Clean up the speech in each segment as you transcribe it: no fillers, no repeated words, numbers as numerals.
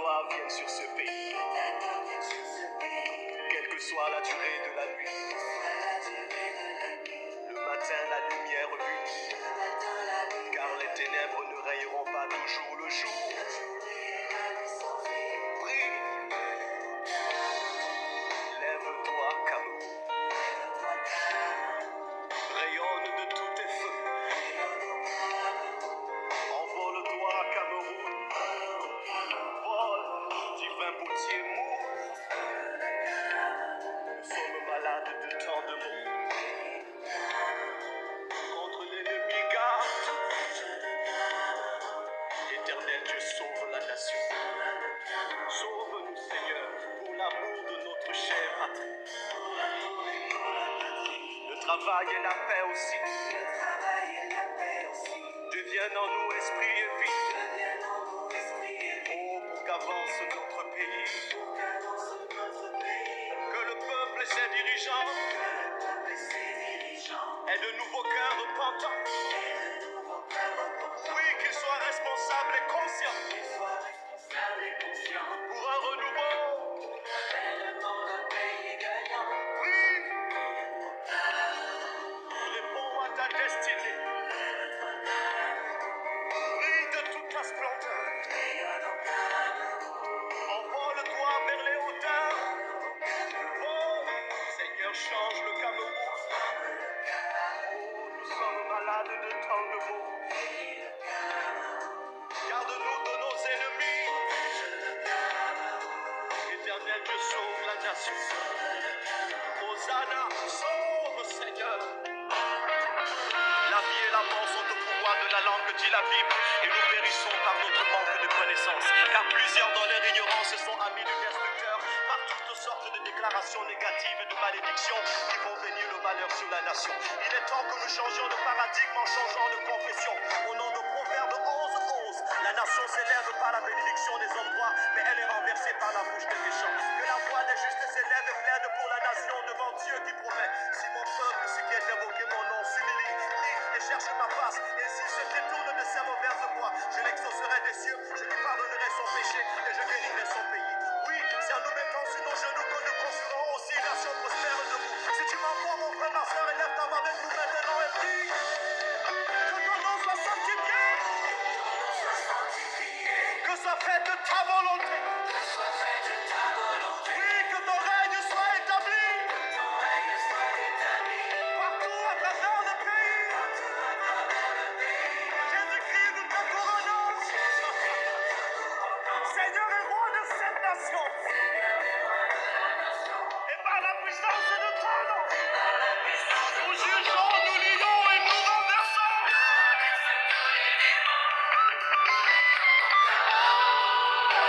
gloire vienne sur ce pays. Quelle que soit la durée de la nuit, le matin la lumière unit, car les ténèbres ne rayeront pas toujours le jour. Prie, lève-toi Cameroun, rayonne de tous tes feux. Envole-toi Cameroun, vol, divin potier mou. Nous sommes malades de tant de mots. Contre l'ennemi garde, éternel Dieu sauve la nation. Sauve-nous Seigneur, pour l'amour de notre chère patrie. Le travail et la paix aussi, deviennent en nous esprit et vie. Oh, pour qu'avance notre pays, que le peuple et ses dirigeants aient de nouveaux cœurs repentants. Oui, qu'ils soient responsables et conscients pour un renouveau. Oui, réponds à ta destinée. Brille de toute ta splendeur. Envole-toi vers les hauteurs. Oh, Seigneur, change le Cameroun. Oh, nous sommes malades de tant de maux. Garde-nous de nos ennemis. Éternel Dieu, sauve la nation. Hosanna, sauve Seigneur. La vie et la mort sont au pouvoir de la langue, dit la Bible, et nous périssons par notre manque de connaissances. Car plusieurs dans leur ignorance sont amis du destructeur par toutes sortes de déclarations négatives et de malédictions qui font venir le malheur sur la nation. Il est temps que nous changions de paradigme en changeant de confession. Au nom de Proverbe 11:11, la nation s'élève par la bénédiction des hommes droits, mais elle est renversée par la bouche des méchants. Que la voix des justes s'élève et plaide pour la nation devant Dieu qui promet: si mon peuple, ce qui est invoqué mon nom, s'humilie, prie et cherche ma face, et s'il se détourne de ses mauvaises voies, je l'exaucerai des cieux, je lui pardonnerai son péché et je guérirai son pays. Oui, c'est en nous mettant sur nos genoux que nous construirons aussi une nation prospère debout. Si tu m'entends, mon frère, ma soeur, élève ta voix avec nous maintenant et prie. Que ton nom soit sanctifié, que soit faite ta volonté. Oui, que ton règne soit établi partout à travers le pays. Jésus-Christ, nous te couronnons, Seigneur et roi de cette nation. Et par la puissance de ton nom, nous jugeons, nous lions et nous renversons.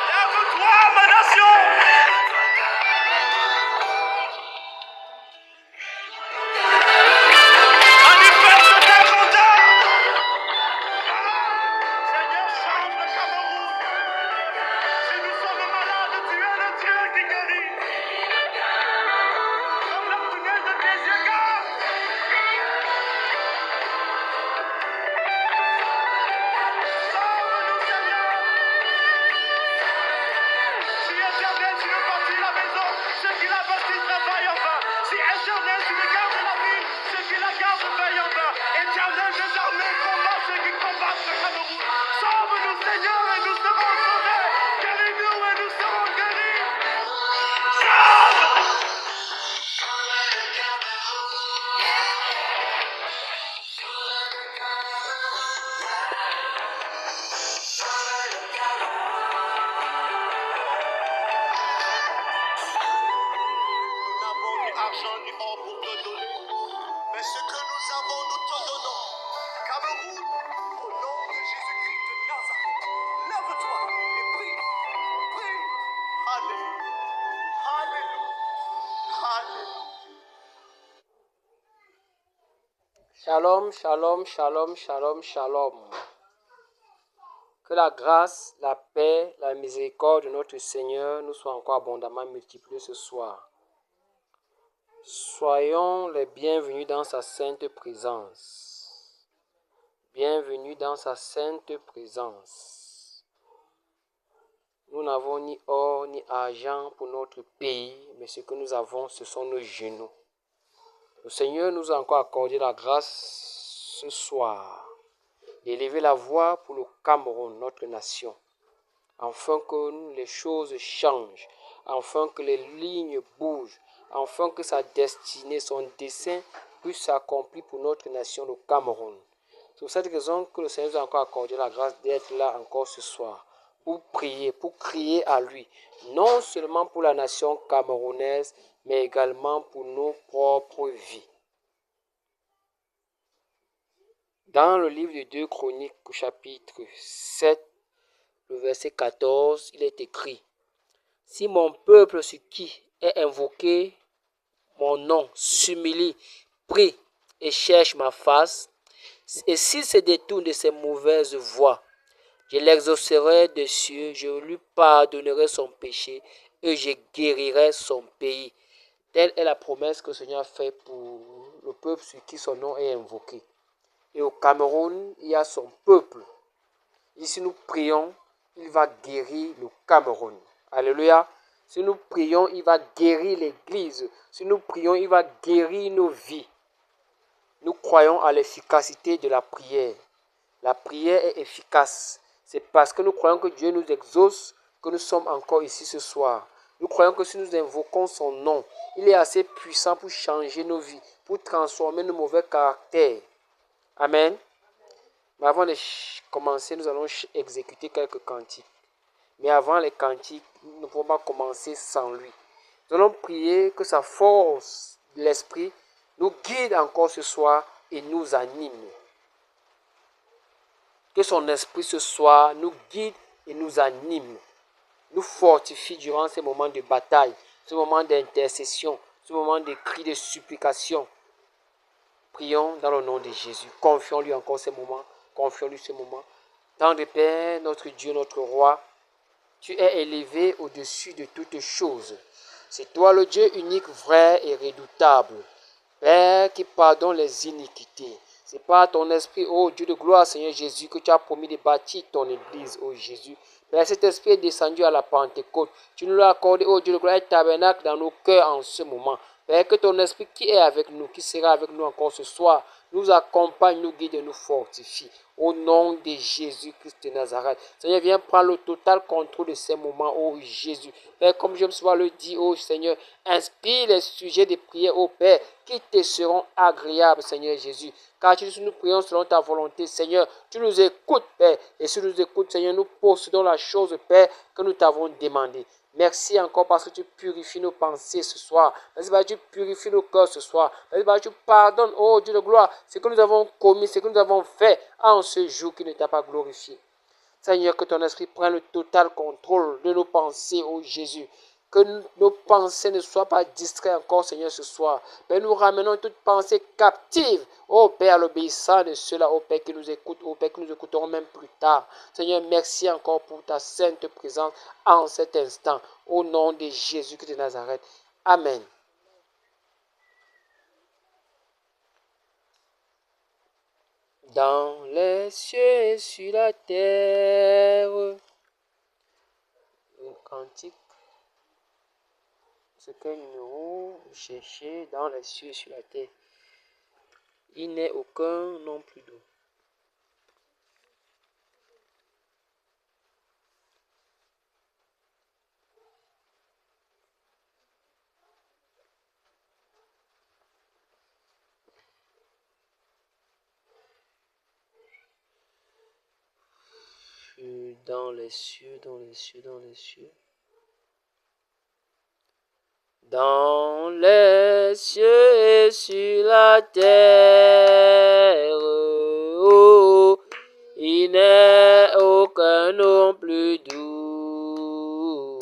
Lève-toi, ma nation. Manifeste ta grandeur. Seigneur, change le Cameroun. Si nous sommes malades, tu es le Dieu qui guérit. Comme la prunelle de tes yeux, garde. Sauve-nous, Seigneur. Si Éternel, tu veux bâtir la maison, ceux qui la bâtissent travaillent en vain. Si Éternel, tu veux garder la ville, ceux qui la gardent veillent en vain. Éternel, des armées combattent ceux qui combattent le Cameroun. Sauve-nous, Seigneur, et nous serons sauvés. Guéris-nous et nous serons guéris. Sauve! Nous n'avons ni argent ni or pour te donner, mais ce que nous avons, nous te donnons. Cameroun, au nom de Jésus-Christ de Nazareth, lève-toi et prie, prie. Alléluia, alléluia, alléluia. Shalom, shalom, shalom, shalom, shalom. Que la grâce, la paix, la miséricorde de notre Seigneur nous soit encore abondamment multipliée ce soir. Soyons les bienvenus dans sa sainte présence. Bienvenue dans sa sainte présence. Nous n'avons ni or ni argent pour notre pays, mais ce que nous avons, ce sont nos genoux. Le Seigneur nous a encore accordé la grâce ce soir d'élever la voix pour le Cameroun, notre nation, afin que les choses changent, afin que les lignes bougent, afin que sa destinée, son dessein puisse s'accomplir pour notre nation, le Cameroun. C'est pour cette raison que le Seigneur nous a encore accordé la grâce d'être là encore ce soir, pour prier, pour crier à lui, non seulement pour la nation camerounaise, mais également pour nos propres vies. Dans le livre de 2 Chroniques, au chapitre 7, le verset 14, il est écrit: si mon peuple sur qui est invoqué mon nom s'humilie, prie et cherche ma face, et s'il se détourne de ses mauvaises voies, je l'exaucerai des cieux, je lui pardonnerai son péché et je guérirai son pays. Telle est la promesse que le Seigneur a faite pour le peuple sur qui son nom est invoqué. Et au Cameroun, il y a son peuple. Et si nous prions, il va guérir le Cameroun. Alléluia. Si nous prions, il va guérir l'Église. Si nous prions, il va guérir nos vies. Nous croyons à l'efficacité de la prière. La prière est efficace. C'est parce que nous croyons que Dieu nous exauce que nous sommes encore ici ce soir. Nous croyons que si nous invoquons son nom, il est assez puissant pour changer nos vies, pour transformer nos mauvais caractères. Amen. Mais avant de commencer, nous allons exécuter quelques cantiques. Mais avant les cantiques, nous ne pouvons pas commencer sans lui. Nous allons prier que sa force de l'esprit nous guide encore ce soir et nous anime. Que son esprit ce soir nous guide et nous anime. Nous fortifie durant ces moments de bataille, ce moment d'intercession, ce moment de cri de supplication. Prions dans le nom de Jésus. Confions-lui encore ces moments. Confions-lui ce moment. Tendre Père, notre Dieu, notre Roi, tu es élevé au-dessus de toutes choses. C'est toi le Dieu unique, vrai et redoutable. Père qui pardonne les iniquités. C'est par ton esprit, ô Dieu de gloire, Seigneur Jésus, que tu as promis de bâtir ton église, ô Jésus. Père, cet esprit est descendu à la Pentecôte. Tu nous l'as accordé, ô Dieu de gloire, et tabernacle dans nos cœurs en ce moment. Père, que ton esprit qui est avec nous, qui sera avec nous encore ce soir, nous accompagne, nous guide et nous fortifie. Au nom de Jésus-Christ de Nazareth. Seigneur, viens prendre le total contrôle de ces moments, ô Jésus. Père, comme je me sois le dit, ô Seigneur, inspire les sujets de prière, ô Père, qui te seront agréables, Seigneur Jésus. Car tu nous prions selon ta volonté, Seigneur. Tu nous écoutes, Père. Et si nous écoutes, Seigneur, nous possédons la chose, Père, que nous t'avons demandé. Merci encore parce que tu purifies nos pensées ce soir. Merci parce que tu purifies nos cœurs ce soir. Merci parce que tu pardonnes, oh Dieu de gloire, ce que nous avons commis, ce que nous avons fait en ce jour qui ne t'a pas glorifié. Seigneur, que ton esprit prenne le total contrôle de nos pensées, oh Jésus. Que nos pensées ne soient pas distraites encore, Seigneur, ce soir. Mais nous ramenons toute pensée captive, oh Père, à l'obéissance de ceux-là, oh Père, qui nous écoutent, oh Père, qui nous écouteront même plus tard. Seigneur, merci encore pour ta sainte présence en cet instant. Au nom de Jésus-Christ de Nazareth. Amen. Dans les cieux et sur la terre. Un cantique. C'est quel numéro vous cherchez dans les cieux et sur la terre? Il n'est aucun non plus d'eau. Dans les cieux, dans les cieux, dans les cieux. Dans les cieux et sur la terre, oh, il n'est aucun nom plus doux,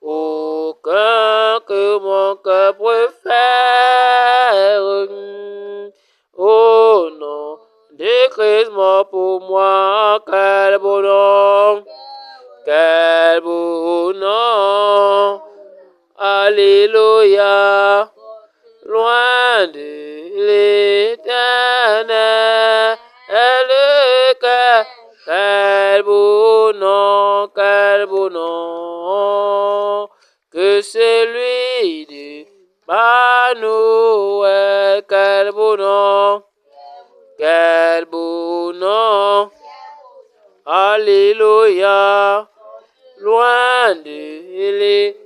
aucun que mon cœur préfère. Oh non, de Christ mort pour moi, quel beau nom, quel beau nom. Alléluia, loin de l'éternel, quel beau nom, quel que celui du Manuel. Quel beau nom, quel beau nom. Alléluia, loin de l'éternel.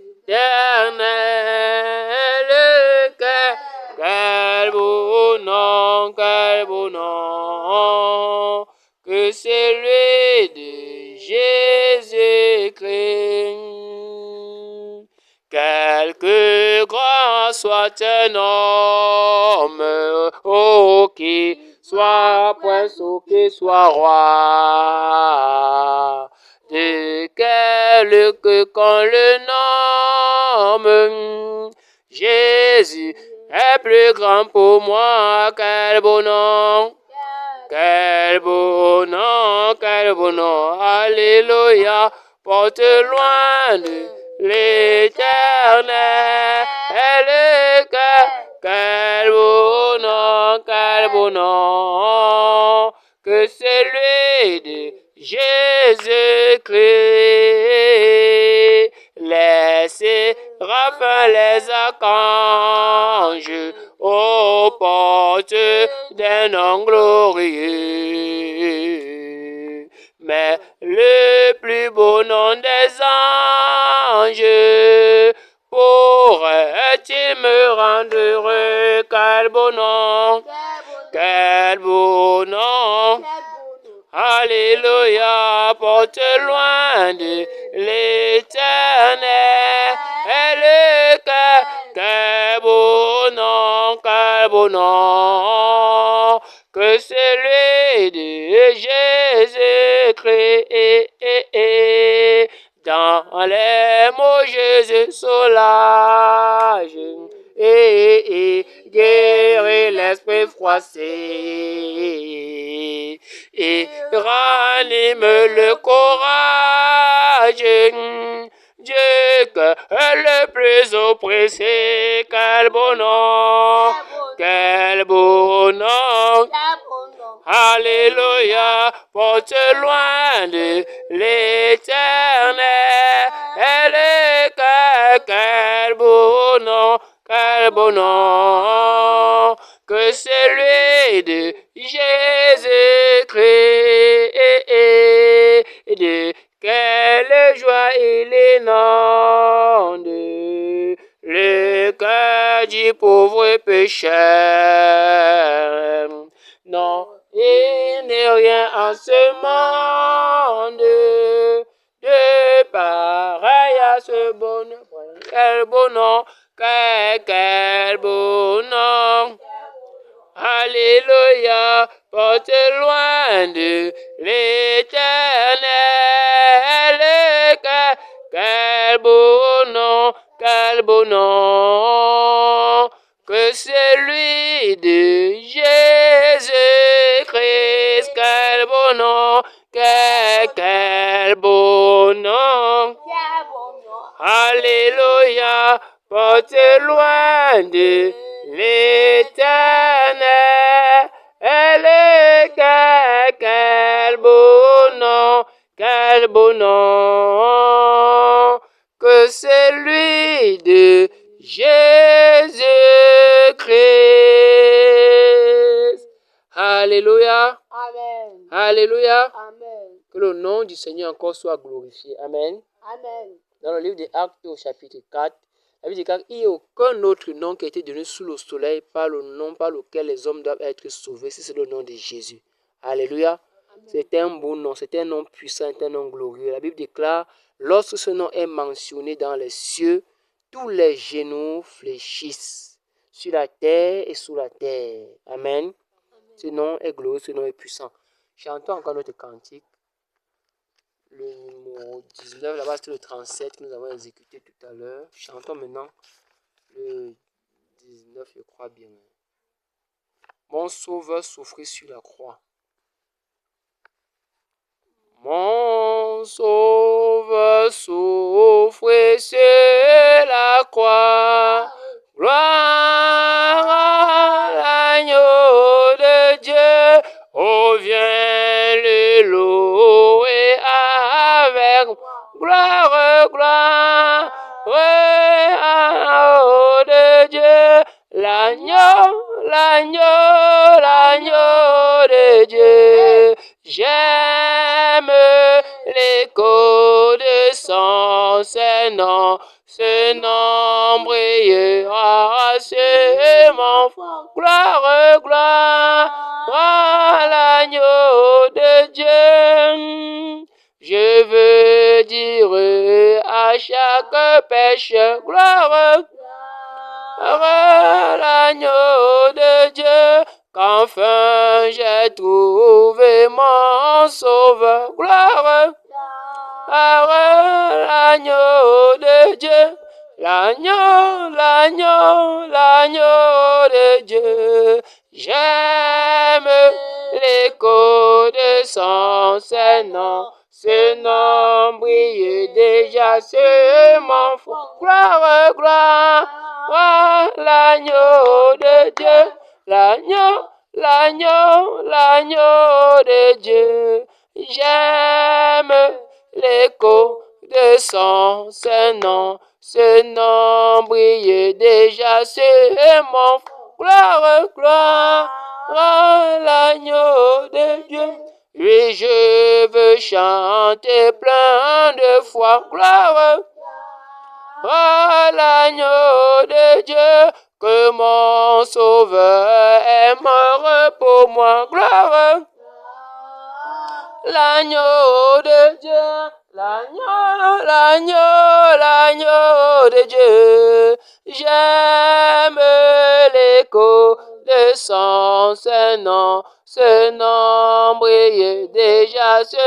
Quel beau nom, quel beau nom, que celui de Jésus-Christ. Quelque grand soit un homme, oh, qui soit prince ou qui soit roi, de quelque qu'on le nomme, Jésus est plus grand pour moi. Quel beau nom, quel beau nom, quel beau nom. Alléluia, porte loin de l'éternel. Quel beau nom, quel beau nom, que celui de Jésus-Christ. Les séraphins, les archanges, aux portes d'un nom glorieux. Mais le plus beau nom des anges, pourrait-il me rendre heureux? Quel beau nom, quel beau nom. Alléluia, porte loin de l'éternel. Quel beau nom, quel beau nom, que celui de Jésus-Christ. Dans les mots Jésus soulage et guérit l'esprit froissé et ranime le courage. Dieu que le plus oppressé, quel beau nom, quel beau nom. Alléluia, porte loin de l'éternel. Quel beau nom, quel beau nom, que celui de Jésus-Christ. De quelle joie il inonde le cœur du pauvre pécheur. Non, il n'est rien en ce monde de pareil à ce bonheur. Quel beau nom, quel beau nom. Alléluia, porte loin de l'éternel. Quel beau nom, quel beau nom, que celui de Jésus-Christ. Quel beau nom, quel beau nom. Alléluia, porte loin de l'éternel. Quel beau nom, quel beau nom, que celui de Jésus-Christ. Alléluia. Amen. Alléluia. Amen. Que le nom du Seigneur encore soit glorifié. Amen. Amen. Dans le livre des Actes au chapitre 4, la Bible déclare qu'il n'y a aucun autre nom qui a été donné sous le soleil par le nom par lequel les hommes doivent être sauvés, si c'est le nom de Jésus. Alléluia. C'est un bon nom, c'est un nom puissant, c'est un nom glorieux. La Bible déclare, lorsque ce nom est mentionné dans les cieux, tous les genoux fléchissent sur la terre et sous la terre. Amen. Ce nom est glorieux, ce nom est puissant. Chantons encore notre cantique. Le numéro 19, là-bas c'était le 37 que nous avons exécuté tout à l'heure. Chantons maintenant le 19, je crois bien. Mon sauveur souffrit sur la croix. Mon sauveur souffrit sur la croix. Gloire à l'agneau de Dieu. Oh, viens le louer avec gloire, gloire Agneau de Dieu, l'agneau, l'agneau, l'agneau de Dieu. J'aime l'écho de son Saint-Nom, ce nom brillera sur mon front. Gloire, gloire à l'agneau de Dieu. Je veux dire à chaque pécheur, gloire à l'agneau de Dieu, qu'enfin j'ai trouvé mon sauveur. Gloire à l'agneau de Dieu, l'agneau, l'agneau, l'agneau de Dieu. J'aime l'écho de son Saint-Nom. Ce nom brille déjà sur mon front. Gloire, gloire à l'agneau de Dieu, l'agneau, l'agneau, l'agneau de Dieu. J'aime l'écho de son Saint-Nom. Ce nom brille déjà sur mon front. Gloire, gloire à l'agneau de Dieu. Oui, je veux chanter plein de foi. Gloire à l'agneau de Dieu, que mon sauveur est mort pour moi. Gloire l'agneau de Dieu, l'agneau, l'agneau, l'agneau de Dieu. J'aime l'écho de son Saint-Nom. Ce nom brille déjà sur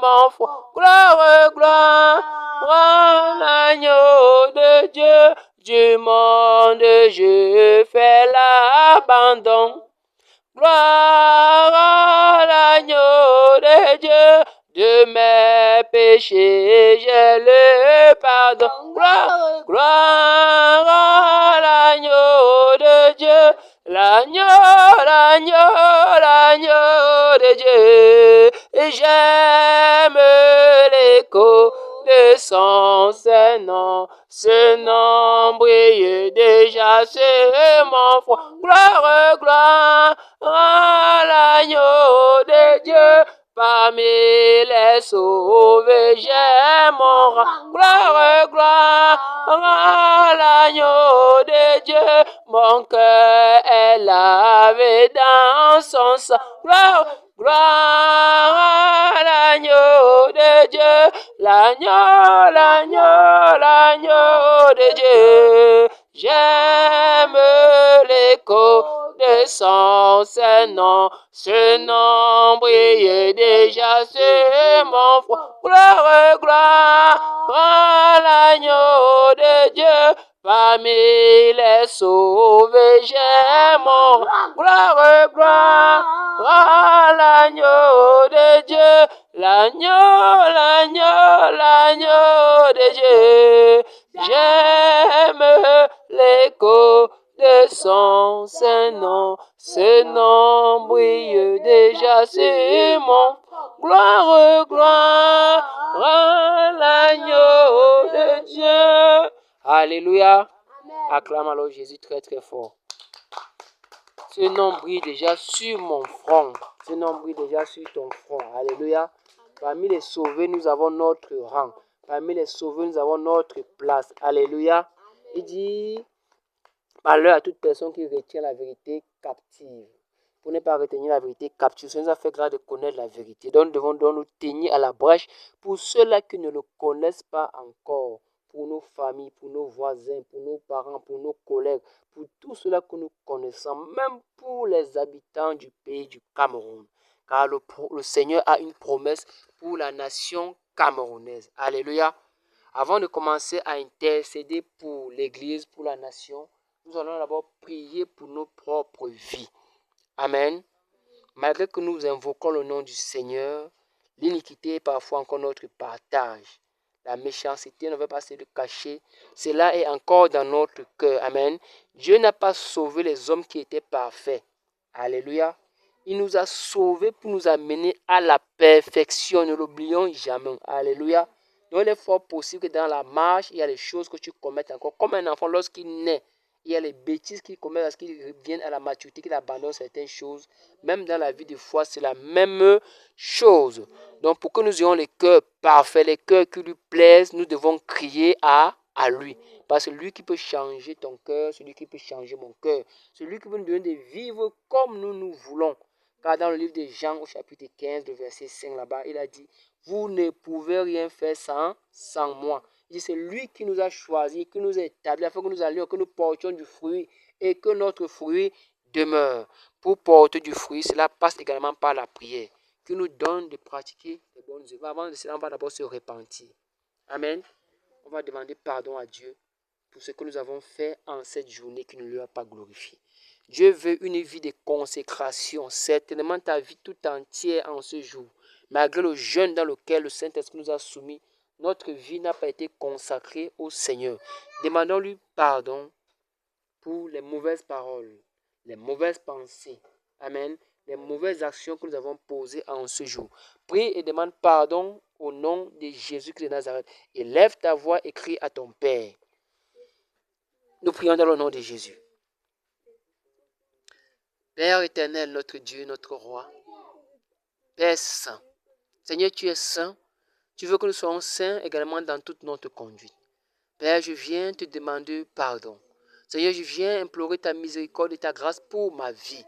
mon front. Gloire, gloire à l'agneau de Dieu. Du monde je fais l'abandon. Gloire à l'agneau de Dieu. De mes péchés j'ai le pardon. Gloire, gloire à l'agneau de Dieu. L'agneau, l'agneau, l'agneau de Dieu. Et j'aime l'écho de son Saint-Nom. Ce nom brille déjà sur mon front. Gloire, gloire à l'agneau de Dieu. Parmi les sauvés, j'ai mon rang. Gloire, gloire à l'agneau de Dieu. Mon cœur est lavé dans son sang. Gloire, gloire à l'agneau de Dieu. L'agneau, l'agneau, l'agneau de Dieu. J'aime l'écho de son Saint-Nom. Ce nom brille déjà sur mon front. Gloire, gloire à l'agneau de Dieu. Parmi les sauvés, j'ai mon rang. Gloire, gloire à l'agneau de Dieu. L'agneau, l'agneau, l'agneau de Dieu. J'aime l'écho de son Saint-Nom. Ce nom brille déjà sur mon front. Gloire, gloire à l'agneau de Dieu. Alléluia. Acclame alors Jésus très très fort. Ce nom brille déjà sur mon front. Ce nom brille déjà sur ton front. Alléluia. Parmi les sauvés, nous avons notre rang. Parmi les sauvés, nous avons notre place. Alléluia. Il dit, malheur à toute personne qui retient la vérité captive. Pour ne pas retenir la vérité captive, ça nous a fait grâce de connaître la vérité. Donc, nous devons nous tenir à la brèche pour ceux-là qui ne le connaissent pas encore. Pour nos familles, pour nos voisins, pour nos parents, pour nos collègues, pour tout cela que nous connaissons, même pour les habitants du pays du Cameroun. Car le Seigneur a une promesse pour la nation camerounaise. Alléluia. Avant de commencer à intercéder pour l'Église, pour la nation, nous allons d'abord prier pour nos propres vies. Amen. Malgré que nous invoquons le nom du Seigneur, l'iniquité est parfois encore notre partage. La méchanceté ne veut pas se le cacher. Cela est encore dans notre cœur. Amen. Dieu n'a pas sauvé les hommes qui étaient parfaits. Alléluia. Il nous a sauvés pour nous amener à la perfection. Ne l'oublions jamais. Alléluia. Donc, il est fort possible que dans la marche, il y a des choses que tu commettes encore. Comme un enfant, lorsqu'il naît, il y a les bêtises qu'il commet lorsqu'il vient à la maturité, qu'il abandonne certaines choses. Même dans la vie de foi, c'est la même chose. Donc, pour que nous ayons les cœurs parfaits, les cœurs qui lui plaisent, nous devons crier à lui. Parce que lui qui peut changer ton cœur, celui qui peut changer mon cœur, celui qui peut nous donner de vivre comme nous voulons. Car dans le livre de Jean, au chapitre 15, le verset 5, là-bas, il a dit, vous ne pouvez rien faire sans moi. Il dit, c'est lui qui nous a choisis, qui nous a établis, afin que nous allions, que nous portions du fruit et que notre fruit demeure. Pour porter du fruit, cela passe également par la prière, qui nous donne de pratiquer les bonnes œuvres. Avant de cela, on va d'abord se repentir. Amen. On va demander pardon à Dieu pour ce que nous avons fait en cette journée qui ne lui a pas glorifié. Dieu veut une vie de consécration, certainement ta vie tout entière en ce jour. Malgré le jeûne dans lequel le Saint-Esprit nous a soumis, notre vie n'a pas été consacrée au Seigneur. Demandons-lui pardon pour les mauvaises paroles, les mauvaises pensées. Amen. Les mauvaises actions que nous avons posées en ce jour. Prie et demande pardon au nom de Jésus-Christ de Nazareth. Et lève ta voix et crie à ton Père. Nous prions dans le nom de Jésus. Père éternel, notre Dieu, notre roi, Père saint, Seigneur, tu es saint, tu veux que nous soyons saints également dans toute notre conduite. Père, je viens te demander pardon. Seigneur, je viens implorer ta miséricorde et ta grâce pour ma vie.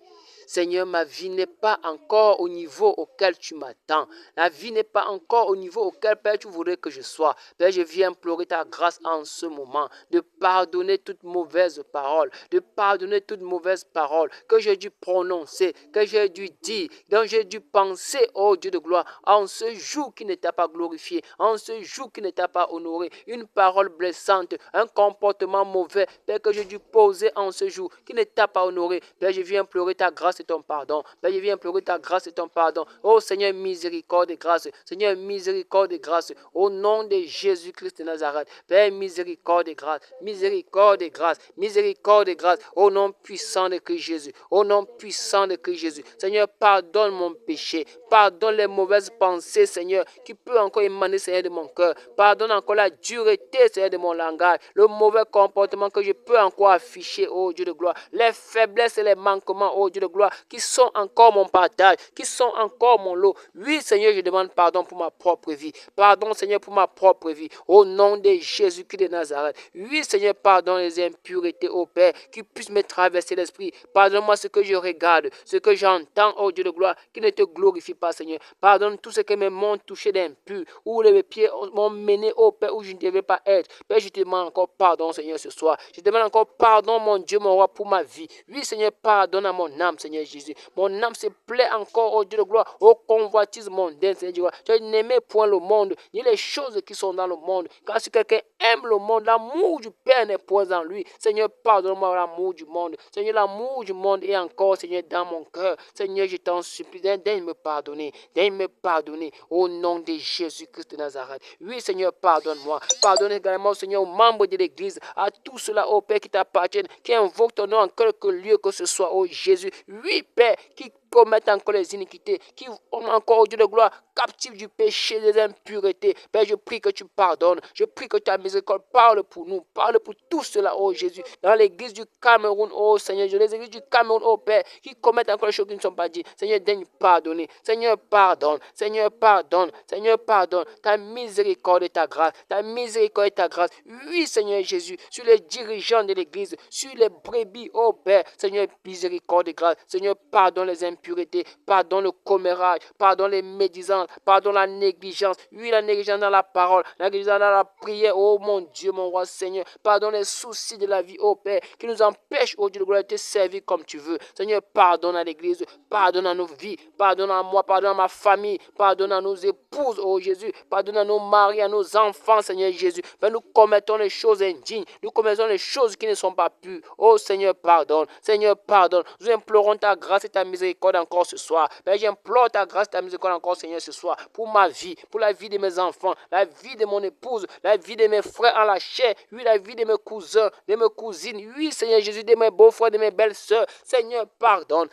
Seigneur, ma vie n'est pas encore au niveau auquel tu m'attends. La vie n'est pas encore au niveau auquel, Père, tu voudrais que je sois. Père, je viens implorer ta grâce en ce moment, de pardonner toute mauvaise parole, de pardonner toute mauvaise parole que j'ai dû prononcer, que j'ai dû dire, dont j'ai dû penser, oh Dieu de gloire, en ce jour qui ne t'a pas glorifié, en ce jour qui ne t'a pas honoré, une parole blessante, un comportement mauvais, Père, que j'ai dû poser en ce jour qui ne t'a pas honoré. Père, je viens implorer ta grâce et ton pardon. Père, je viens implorer ta grâce et ton pardon. Oh Seigneur, miséricorde et grâce. Seigneur, miséricorde et grâce. Au nom de Jésus-Christ de Nazareth. Père, miséricorde et grâce. Miséricorde et grâce. Miséricorde et grâce. Au nom puissant de Christ Jésus. Au nom puissant de Christ Jésus. Seigneur, pardonne mon péché. Pardonne les mauvaises pensées, Seigneur, qui peut encore émaner, Seigneur, de mon cœur. Pardonne encore la dureté, Seigneur, de mon langage. Le mauvais comportement que je peux encore afficher, oh Dieu de gloire. Les faiblesses et les manquements, oh Dieu de gloire, qui sont encore mon partage, qui sont encore mon lot. Oui, Seigneur, je demande pardon pour ma propre vie. Pardon, Seigneur, pour ma propre vie. Au nom de Jésus-Christ de Nazareth. Oui, Seigneur, pardonne les impuretés, oh Père, qui puissent me traverser l'esprit. Pardonne-moi ce que je regarde, ce que j'entends, oh Dieu de gloire, qui ne te glorifie pas, Seigneur. Pardonne tout ce que mes mains ont touché d'impur, où les pieds m'ont mené, oh Père, où je ne devais pas être. Père, je te demande encore pardon, Seigneur, ce soir. Je te demande encore pardon, mon Dieu, mon roi, pour ma vie. Oui, Seigneur, pardonne à mon âme, Seigneur Jésus. Mon âme se plaît encore, oh Dieu de gloire, au convoitise mondaine, Seigneur. Tu n'aimais point le monde, ni les choses qui sont dans le monde. Car si quelqu'un aime le monde, l'amour du Père n'est point en lui. Seigneur, pardonne-moi l'amour du monde. Seigneur, l'amour du monde est encore, Seigneur, dans mon cœur. Seigneur, je t'en supplie, daigne me pardonner. Daigne me pardonner au nom de Jésus-Christ de Nazareth. Oui, Seigneur, pardonne-moi. Pardonne également, Seigneur, aux membres de l'Église, à tous ceux-là, oh Père, qui t'appartiennent, qui invoquent ton nom en quelque lieu que ce soit, oh Jésus. Oui, Père, qui commettent encore les iniquités, qui ont encore, oh Dieu de gloire, captifs du péché, des impuretés. Père, je prie que tu pardonnes. Je prie que ta miséricorde parle pour nous. Parle pour tout cela, oh Jésus. Dans l'église du Cameroun, oh Seigneur, les églises du Cameroun, oh Père, qui commettent encore les choses qui ne sont pas dites. Seigneur, daigne pardonner. Seigneur, pardonne. Seigneur, pardonne. Seigneur, pardonne. Ta miséricorde et ta grâce. Ta miséricorde et ta grâce. Oui, Seigneur Jésus, sur les dirigeants de l'église, sur les brebis, oh Père. Seigneur, miséricorde et grâce. Seigneur, pardonne les impuretés. Pardonne le commérage. Pardonne les médisances. Pardonne la négligence. Oui, la négligence dans la parole. La négligence dans la prière. Oh mon Dieu, mon roi Seigneur. Pardonne les soucis de la vie, oh Père, qui nous empêchent, oh Dieu de gloire, de te servir comme tu veux. Seigneur, pardonne à l'église. Pardonne à nos vies. Pardonne à moi. Pardonne à ma famille. Pardonne à nos épouses, oh Jésus. Pardonne à nos maris, à nos enfants, Seigneur Jésus. Mais nous commettons les choses indignes. Nous commettons les choses qui ne sont pas pures. Oh Seigneur, pardonne. Seigneur, pardonne. Nous implorons ta grâce et ta miséricorde miséricorde encore ce soir. Père, j'implore ta grâce, ta miséricorde encore, Seigneur, ce soir, pour ma vie, pour la vie de mes enfants, la vie de mon épouse, la vie de mes frères en la chair, oui, la vie de mes cousins, de mes cousines, oui, Seigneur Jésus, de mes beaux-frères, de mes belles-sœurs. Seigneur, pardonne,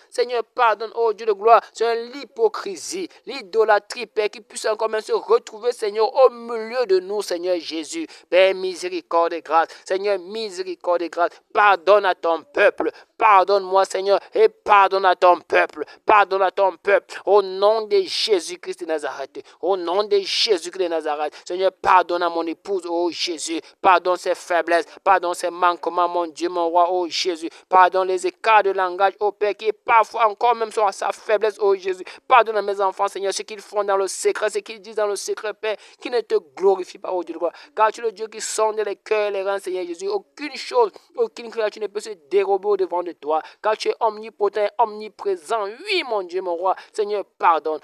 oh Dieu de gloire, c'est l'hypocrisie, l'idolâtrie, Père, qui puisse encore même se retrouver, Seigneur, au milieu de nous, Seigneur Jésus. Père, miséricorde et grâce, Seigneur, miséricorde et grâce, pardonne à ton peuple, pardonne-moi, Seigneur, et pardonne à ton peuple, pardonne à ton peuple, au nom de Jésus-Christ de Nazareth, au nom de Jésus-Christ de Nazareth. Seigneur, pardonne à mon épouse, oh Jésus, pardonne ses faiblesses, pardonne ses manquements, mon Dieu, mon roi, oh Jésus, pardonne les écarts de langage, oh Père, qui est parfois encore même sur sa faiblesse, oh Jésus, pardonne à mes enfants, Seigneur, ce qu'ils font dans le secret, ce qu'ils disent dans le secret, Père, qui ne te glorifie pas, oh Dieu de gloire, car tu es le Dieu qui sonde les cœurs et les reins, Seigneur Jésus, aucune chose, aucune créature ne peut se dérober au devant de toi, car tu es omnipotent, omniprésent, oui, mon Dieu, mon roi, Seigneur, pardonne,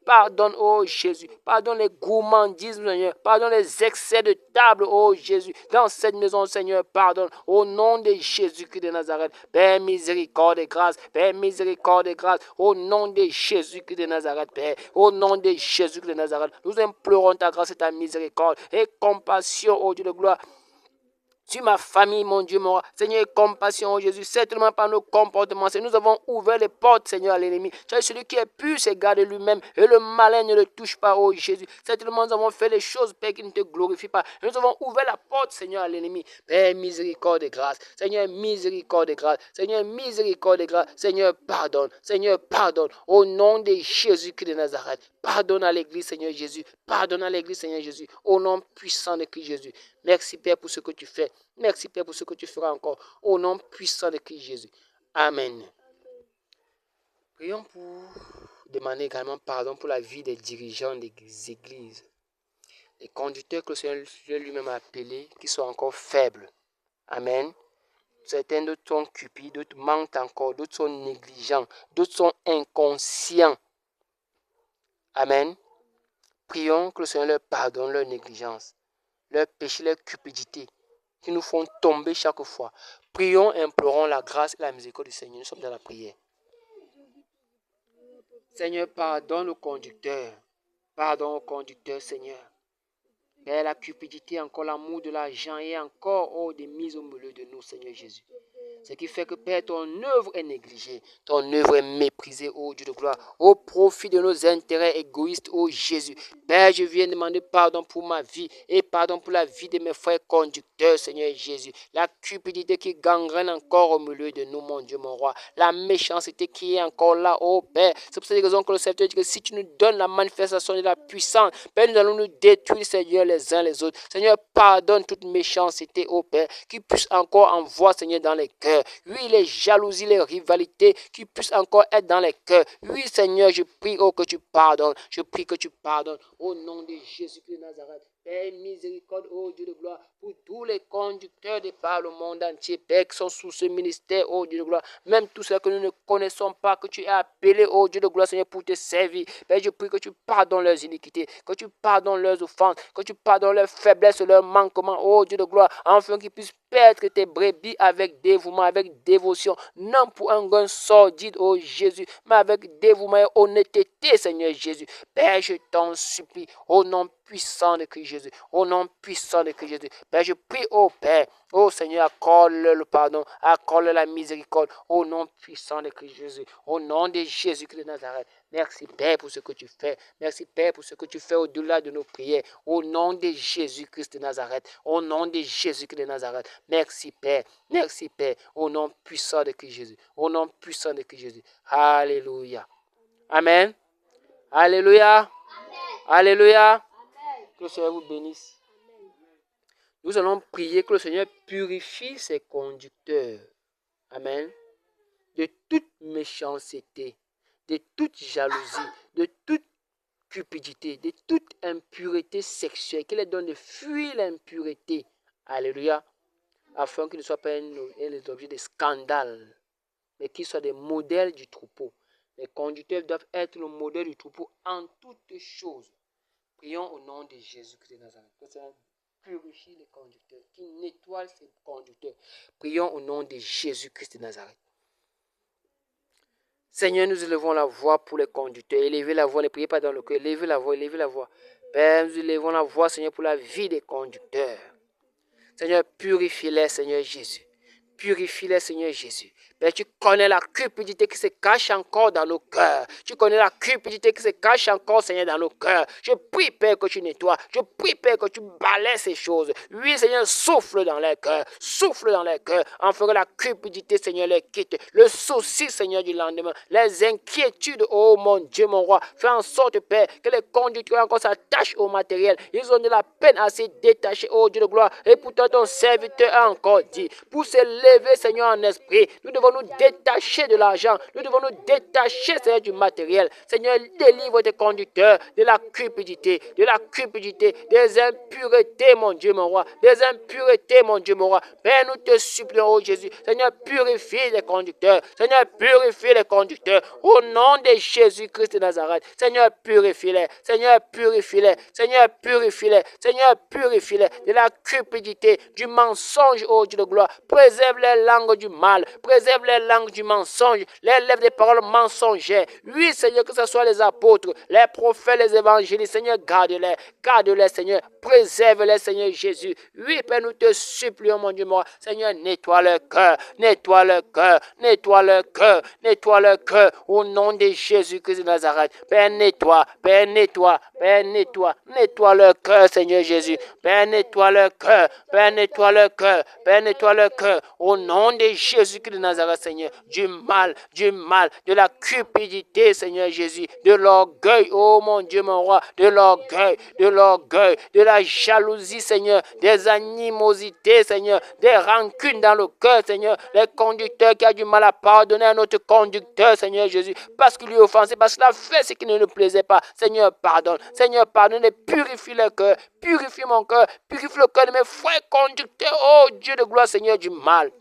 pardonne, oh Jésus, pardonne les gourmandismes, Seigneur, pardonne les excès de table, oh Jésus, dans cette maison, Seigneur, pardonne, au nom de Jésus-Christ de Nazareth, Père, miséricorde et grâce, Père, miséricorde et grâce, au nom de Jésus-Christ de Nazareth, Père, au nom de Jésus-Christ de Nazareth, nous implorons ta grâce et ta miséricorde et compassion, oh Dieu de gloire, sur ma famille, mon Dieu, mon roi. Seigneur, compassion, oh Jésus, certainement par nos comportements. Nous avons ouvert les portes, Seigneur, à l'ennemi. Tu es celui qui est pur, c'est garde lui-même. Et le malin ne le touche pas, oh Jésus. Certainement, nous avons fait les choses, Père, qui ne te glorifient pas. Et nous avons ouvert la porte, Seigneur, à l'ennemi. Père, miséricorde et grâce. Seigneur, miséricorde et grâce. Seigneur, miséricorde et grâce. Seigneur, pardonne. Seigneur, pardonne. Au nom de Jésus-Christ de Nazareth. Pardonne à l'église, Seigneur Jésus. Pardonne à l'église, Seigneur Jésus. Au nom puissant de Christ Jésus. Merci, Père, pour ce que tu fais. Merci, Père, pour ce que tu feras encore. Au nom puissant de Christ Jésus. Amen. Prions pour demander également pardon pour la vie des dirigeants des églises. Les conducteurs que le Seigneur lui-même a appelés, qui sont encore faibles. Amen. Certains d'autres sont cupides, d'autres mentent encore, d'autres sont négligents, d'autres sont inconscients. Amen. Prions que le Seigneur leur pardonne leur négligence, leur péché, leur cupidité, qui nous font tomber chaque fois. Prions, implorons la grâce et la miséricorde du Seigneur. Nous sommes dans la prière. Seigneur, pardonne au conducteur. Pardonne au conducteur, Seigneur. Père, la cupidité, encore l'amour de l'argent et encore des mises au milieu de nous, Seigneur Jésus. Ce qui fait que, Père, ton œuvre est négligée, ton œuvre est méprisée, ô Dieu de gloire, au profit de nos intérêts égoïstes, ô Jésus. Père, je viens demander pardon pour ma vie et pardon pour la vie de mes frères conducteurs, Seigneur Jésus. La cupidité qui gangrène encore au milieu de nous, mon Dieu, mon roi. La méchanceté qui est encore là, ô Père. C'est pour cette raison que le Seigneur dit que si tu nous donnes la manifestation de la puissance, Père, nous allons nous détruire, Seigneur, les uns les autres. Seigneur, pardonne toute méchanceté, ô Père, qui puisse encore envoyer, Seigneur, dans les cœurs. Oui, les jalousies, les rivalités qui puissent encore être dans les cœurs. Oui, Seigneur, je prie que tu pardonnes. Je prie que tu pardonnes. Au nom de Jésus-Christ de Nazareth. Père, miséricorde, ô Dieu de gloire, pour tous les conducteurs de par le monde entier, Père, qui sont sous ce ministère, ô Dieu de gloire, même tous ceux que nous ne connaissons pas, que tu as appelés, ô Dieu de gloire, Seigneur, pour te servir. Père, je prie que tu pardonnes leurs iniquités, que tu pardonnes leurs offenses, que tu pardonnes leurs faiblesses, leurs manquements, ô Dieu de gloire, afin qu'ils puissent perdre tes brebis avec dévouement, avec dévotion, non pour un gain sordide, ô Jésus, mais avec dévouement et honnêteté, Seigneur Jésus. Père, je t'en supplie, au nom puissant de Christ Jésus, au nom puissant de Christ Jésus. Père, je prie, ô Père, ô Seigneur, accorde le pardon, accorde la miséricorde, au nom puissant de Christ Jésus, au nom de Jésus-Christ de Nazareth. Merci, Père, pour ce que tu fais. Merci, Père, pour ce que tu fais au-delà de nos prières. Au nom de Jésus-Christ de Nazareth. Au nom de Jésus-Christ de Nazareth. Merci, Père. Merci, Père. Au nom puissant de Christ Jésus. Au nom puissant de Christ Jésus. Alléluia. Amen. Alléluia. Amen. Alléluia. Que le Seigneur vous bénisse. Nous allons prier que le Seigneur purifie ses conducteurs. Amen. De toute méchanceté, de toute jalousie, de toute cupidité, de toute impureté sexuelle, qu'il les donne de fuir l'impureté. Alléluia. Afin qu'ils ne soient pas un objet de scandale, mais qu'ils soient des modèles du troupeau. Les conducteurs doivent être le modèle du troupeau en toutes choses. Prions au nom de Jésus-Christ de Nazareth. Que ça purifie les conducteurs, qui nettoie ces conducteurs. Prions au nom de Jésus-Christ de Nazareth. Seigneur, nous élevons la voix pour les conducteurs. Élevez la voix, ne priez pas dans le cœur. Élevez la voix, élevez la voix. Père, nous élevons la voix, Seigneur, pour la vie des conducteurs. Seigneur, purifie-les, Seigneur Jésus. Purifie-les, Seigneur Jésus. Père, tu connais la cupidité qui se cache encore dans nos cœurs. Tu connais la cupidité qui se cache encore, Seigneur, dans nos cœurs. Je prie, Père, que tu nettoies. Je prie, Père, que tu balaies ces choses. Oui, Seigneur, souffle dans les cœurs. Souffle dans les cœurs. Enfin que la cupidité, Seigneur, les quitte. Le souci, Seigneur, du lendemain. Les inquiétudes, oh mon Dieu, mon roi. Fais en sorte, Père, que les conducteurs encore s'attachent au matériel. Ils ont de la peine à se détacher, oh Dieu de gloire. Et pourtant, ton serviteur a encore dit, pour se lever, Seigneur, en esprit, nous devons nous détacher de l'argent. Nous devons nous détacher, Seigneur, du matériel. Seigneur, délivre tes conducteurs de la cupidité, des impuretés, mon Dieu, mon roi. Des impuretés, mon Dieu, mon roi. Père, nous te supplions, oh Jésus. Seigneur, purifie les conducteurs. Seigneur, purifie les conducteurs. Au nom de Jésus-Christ de Nazareth. Seigneur, purifie-les. Seigneur, purifie-les. Seigneur, purifie-les. Seigneur, purifie-les de la cupidité, du mensonge, oh Dieu de gloire. Préserve les langues du mal. Préserve les langues du mensonge. Les lèvres des paroles mensongères. Oui, Seigneur, que ce soit les apôtres, les prophètes, les évangélistes. Seigneur, garde-les. Garde-les, Seigneur. Préserve-les, Seigneur Jésus. Oui, Père, nous te supplions, mon Dieu, moi. Seigneur, nettoie le cœur. Nettoie le cœur. Nettoie le cœur. Nettoie le cœur. Au nom de Jésus-Christ de Nazareth. Père, nettoie. Père, nettoie. Père, nettoie. Nettoie le cœur, Seigneur Jésus. Père, nettoie le cœur. Père, nettoie le cœur. Père, nettoie le cœur. Au nom de Jésus-Christ de Nazareth, Seigneur. Du mal, de la cupidité, Seigneur Jésus. De l'orgueil, oh mon Dieu, mon roi. De l'orgueil, de la jalousie, Seigneur. Des animosités, Seigneur. Des rancunes dans le cœur, Seigneur. Les conducteurs qui ont du mal à pardonner à notre conducteur, Seigneur Jésus. Parce qu'il lui a offensé, parce qu'il a fait ce qui ne nous plaisait pas. Seigneur, pardonne. Seigneur, pardonne et purifie le cœur. Purifie mon cœur. Purifie le cœur de mes frères conducteurs. Oh Dieu de gloire, Seigneur, du mal.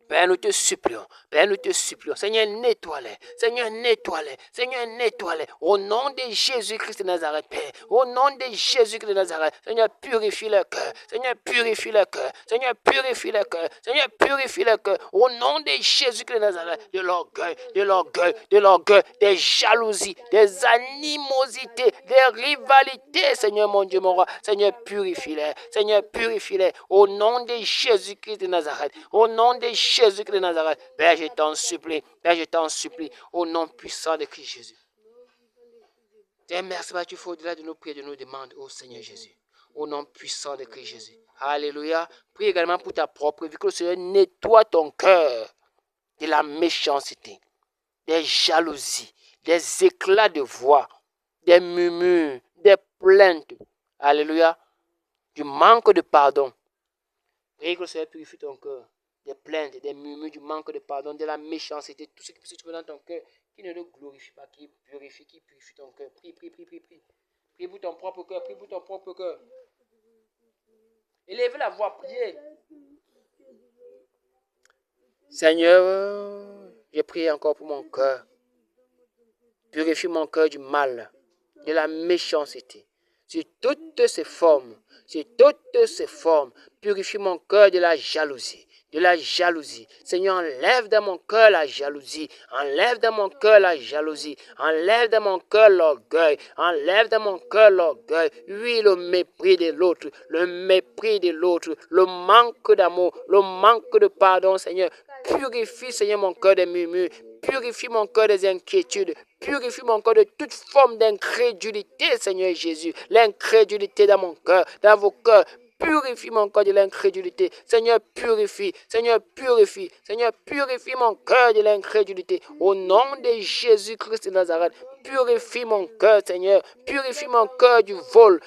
Père, nous te supplions. Père, nous te supplions. Seigneur, nettoie-les. Seigneur, nettoie-les. Seigneur, nettoie-les. Au nom de Jésus-Christ de Nazareth, Père. Au nom de Jésus-Christ de Nazareth. Seigneur, purifie le cœur. Seigneur, purifie le cœur. Seigneur, purifie le cœur. Seigneur, purifie le cœur. Au nom de Jésus-Christ de Nazareth. De l'orgueil, des jalousies, des animosités, des rivalités, Seigneur, mon Dieu, mon roi. Seigneur, purifie-les. Seigneur, purifie-les. Au nom de Jésus-Christ de Nazareth. Au nom de Jésus-Christ de Nazareth. Père, je t'en supplie. Père, je t'en supplie. Au nom puissant de Christ Jésus. Seigneur, merci parce que tu fais au-delà de nos prières, de nos demandes, ô Seigneur Jésus. Au nom puissant de Christ Jésus. Alléluia. Prie également pour ta propre vie, que le Seigneur nettoie ton cœur de la méchanceté, des jalousies, des éclats de voix, des murmures, des plaintes. Alléluia. Du manque de pardon. Prie que le Seigneur purifie ton cœur. Des plaintes, des murmures, du manque de pardon, de la méchanceté, tout ce qui peut se trouver dans ton cœur, qui ne le glorifie pas, qui purifie ton cœur. Prie. Prie pour ton propre cœur, prie pour ton propre cœur. Élevez la voix, priez. Seigneur, je prie encore pour mon cœur. Purifie mon cœur du mal, de la méchanceté, sur toutes ses formes, Purifie mon cœur de la jalousie. Seigneur, enlève dans mon cœur la jalousie. Enlève dans mon cœur l'orgueil. Oui, le mépris de l'autre. Le manque d'amour. Le manque de pardon, Seigneur. Purifie, Seigneur, mon cœur des murmures. Purifie mon cœur des inquiétudes. Purifie mon cœur de toute forme d'incrédulité, Seigneur Jésus. L'incrédulité dans mon cœur, dans vos cœurs. Purifie mon cœur de l'incrédulité. Seigneur, purifie mon cœur de l'incrédulité. Au nom de Jésus-Christ de Nazareth, purifie mon cœur, Seigneur. Purifie mon cœur du vol,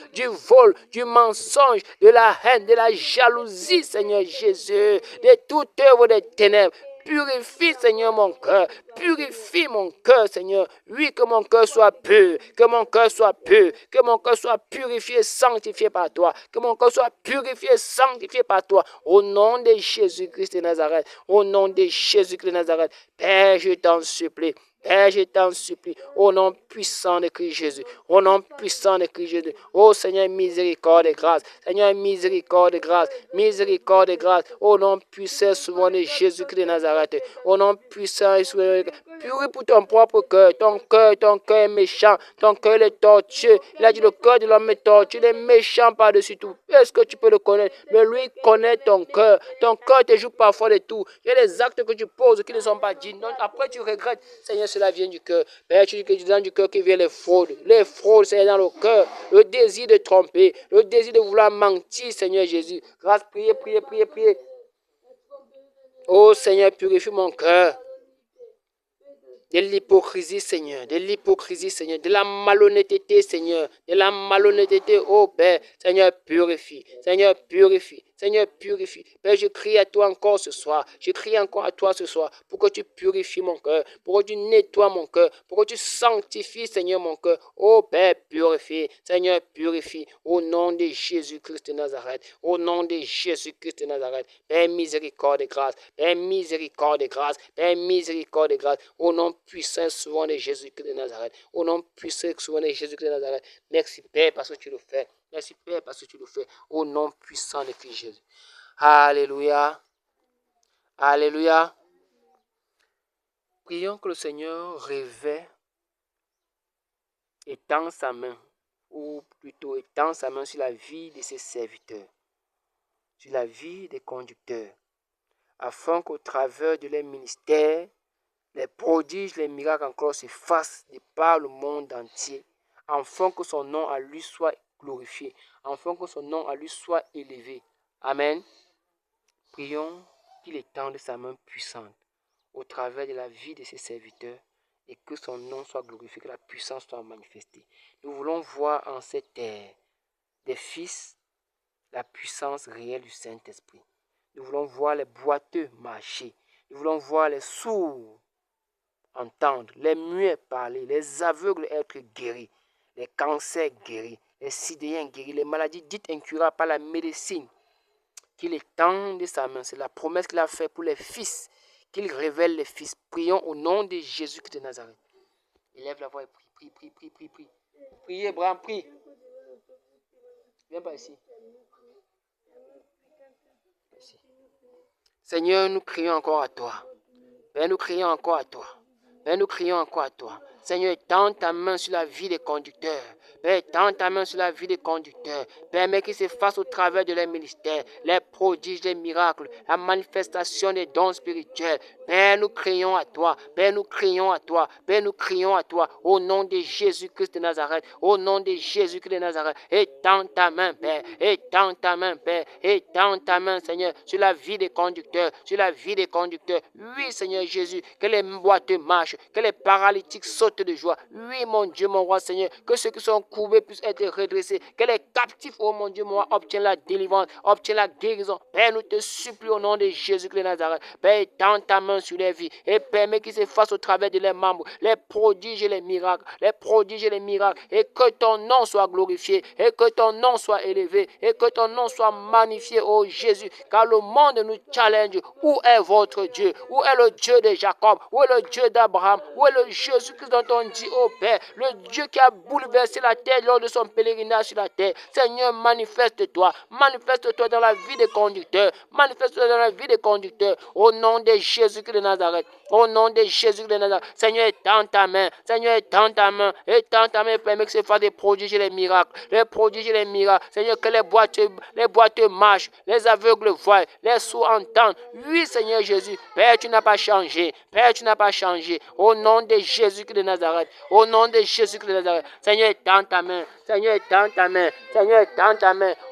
du mensonge, de la haine, de la jalousie, Seigneur Jésus, de toute œuvre des ténèbres. Purifie, Seigneur, mon cœur. Purifie mon cœur, Seigneur. Oui, que mon cœur soit pur. Que mon cœur soit purifié, sanctifié par toi. Que mon cœur soit purifié, sanctifié par toi. Au nom de Jésus-Christ de Nazareth. Père, je t'en supplie. Père, je t'en supplie, au nom puissant de Christ Jésus, au nom puissant de Christ Jésus. Oh Seigneur, miséricorde et grâce. Seigneur, miséricorde et grâce. Miséricorde et grâce. Au nom puissant souvent de Jésus-Christ de Nazareth. Au nom puissant et souvent. Purifie pour ton propre cœur. Ton cœur est méchant. Ton cœur est tortueux. Il a dit le cœur de l'homme est tortueux. Il est méchant par-dessus tout. Est-ce que tu peux le connaître? Mais lui connaît ton cœur. Ton cœur te joue parfois de tout. Il y a des actes que tu poses qui ne sont pas dignes. Donc après tu regrettes. Seigneur, cela vient du cœur. Père, tu dis que tu dans du cœur qui vient les fraudes. Les fraudes, c'est dans le cœur. Le désir de tromper. Le désir de vouloir mentir, Seigneur Jésus. Grâce, priez. Oh Seigneur, purifie mon cœur. De l'hypocrisie, Seigneur, de la malhonnêteté, Seigneur, de la malhonnêteté, oh Père, Seigneur, purifie, Père, je crie à toi encore ce soir, pour que tu purifies mon cœur, pour que tu nettoies mon cœur, pour que tu sanctifies, Seigneur, mon cœur, oh Père, purifie, Seigneur, purifie, au nom de Jésus-Christ de Nazareth, au nom de Jésus-Christ de Nazareth, Père, miséricorde et grâce, Père, miséricorde et grâce, Père, miséricorde et grâce, au nom puissant souvent de Jésus-Christ de Nazareth, au nom puissant souvent de Jésus-Christ de Nazareth, merci Père parce que tu le fais, merci Père parce que tu le fais, au nom puissant de Christ Jésus. Alléluia, alléluia. Prions que le Seigneur révèle, étend sa main, ou plutôt étend sa main sur la vie de ses serviteurs, sur la vie des conducteurs, afin qu'au travers de leur ministère, les prodiges, les miracles encore se fassent de par le monde entier, afin que son nom à lui soit glorifié, afin que son nom à lui soit élevé. Amen. Prions qu'il étende sa main puissante au travers de la vie de ses serviteurs et que son nom soit glorifié, que la puissance soit manifestée. Nous voulons voir en cette terre des fils la puissance réelle du Saint-Esprit. Nous voulons voir les boiteux marcher. Nous voulons voir les sourds entendre, les muets parler, les aveugles être guéris, les cancers guéris, les sidéens guéris, les maladies dites incurables par la médecine. Qu'il étende sa main, c'est la promesse qu'il a faite pour les fils, qu'il révèle les fils. Prions au nom de Jésus-Christ de Nazareth. Élève la voix et prie. Priez, Abraham, prie. Viens par ici. Seigneur, nous crions encore à toi. Père, nous crions encore à toi. Père, nous crions encore à toi. Seigneur, étends ta main sur la vie des conducteurs. Père, étends ta main sur la vie des conducteurs. Permets qu'ils se fassent au travers de leur ministère, les prodiges, les miracles, la manifestation des dons spirituels. Père, nous crions à toi. Père, nous crions à toi. Père, nous crions à toi. Au nom de Jésus-Christ de Nazareth. Au nom de Jésus-Christ de Nazareth. Étends ta main, Père. Étends ta main, Père. Étends ta main, Seigneur, sur la vie des conducteurs. Sur la vie des conducteurs. Oui, Seigneur Jésus, que les boiteux marchent, que les paralytiques sautent de joie. Oui, mon Dieu, mon roi, Seigneur, que ceux qui sont courbés puissent être redressés, que les captifs, oh mon Dieu, mon roi, obtiennent la délivrance, obtiennent la guérison. Père, nous te supplions au nom de Jésus-Christ de Nazareth. Père, étends ta main sur les vies et permets qu'ils se fassent au travers de leurs membres, les prodiges et les miracles, et que ton nom soit glorifié, et que ton nom soit élevé, et que ton nom soit magnifié, oh Jésus, car le monde nous challenge. Où est votre Dieu? Où est le Dieu de Jacob? Où est le Dieu d'Abraham? Où est le Jésus-Christ dont on dit, oh Père, le Dieu qui a bouleversé la terre lors de son pèlerinage sur la terre? Seigneur, manifeste-toi dans la vie des conducteurs, manifeste-toi dans la vie des conducteurs, au nom de Jésus-Christ de Nazareth, au nom de Jésus-Christ de Nazareth. Seigneur, étends ta main, permets que se fassent des prodiges et les miracles, Seigneur, que les boiteux marchent, les aveugles voient, les sourds entendent. Oui, Seigneur Jésus, Père, tu n'as pas changé, au nom de Jésus-Christ de Nazareth, Seigneur, étends ta main,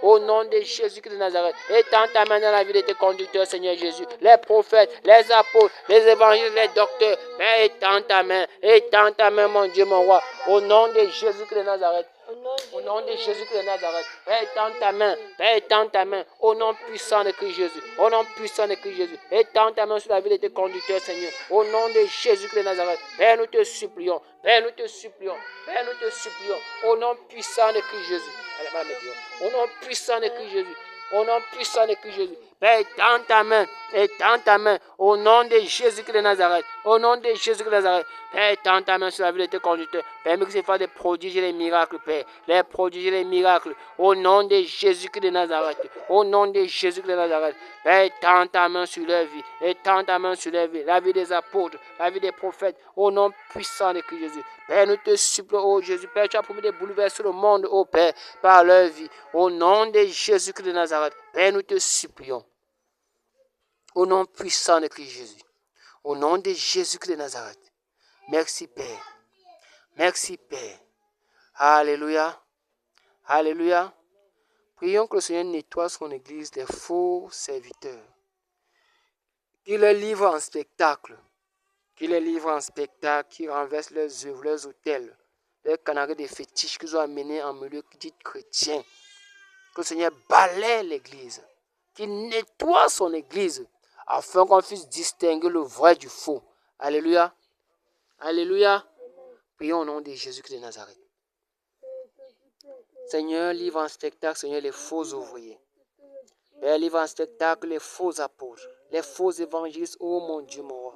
au nom de Jésus-Christ de Nazareth, étends ta main dans la vie de tes conducteurs, Seigneur Jésus, les prophètes, les apôtres, les évangélistes, les docteurs. Père, étends ta main, mon Dieu, mon roi, au nom de Jésus-Christ de Nazareth. Au nom de Jésus-Christ de Nazareth, Père, étends ta main, au nom puissant de Christ Jésus, étends ta main sur la vie de tes conducteurs, Seigneur, au nom de Jésus-Christ de Nazareth. Père, nous te supplions, au nom puissant de Christ Jésus, au nom puissant de Christ Jésus, au nom puissant de Christ Jésus. Père, étends ta main, au nom de Jésus-Christ de Nazareth, au nom de Jésus-Christ de Nazareth. Père, étends ta main sur la vie de tes conducteurs. Permets que se fassent des prodiges et des miracles, Père. Les prodiges et les miracles, au nom de Jésus-Christ de Nazareth, au nom de Jésus-Christ de Nazareth. Père, étends ta main sur leur vie, étends ta main sur leur vie, la vie des apôtres, la vie des prophètes, au nom puissant de Christ Jésus. Père, nous te supplions, oh Jésus, Père, tu as promis de bouleverser le monde, oh Père, par leur vie, au nom de Jésus-Christ de Nazareth. Père, nous te supplions, au nom puissant de Christ Jésus, au nom de Jésus-Christ de Nazareth. Merci, Père. Merci, Père. Alléluia. Alléluia. Prions que le Seigneur nettoie son Église des faux serviteurs. Qu'il les livre en spectacle. Qu'il les livre en spectacle, qui renversent leurs œuvres, leurs autels, leurs canaries de fétiches qu'ils ont amenés en milieu dit chrétien. Que le Seigneur balaie l'Église. Qu'il nettoie son Église afin qu'on puisse distinguer le vrai du faux. Alléluia. Alléluia. Prions au nom de Jésus-Christ de Nazareth. Seigneur, livre en spectacle, Seigneur, les faux ouvriers. Père, livre en spectacle les faux apôtres, les faux évangélistes, oh mon Dieu, mon roi.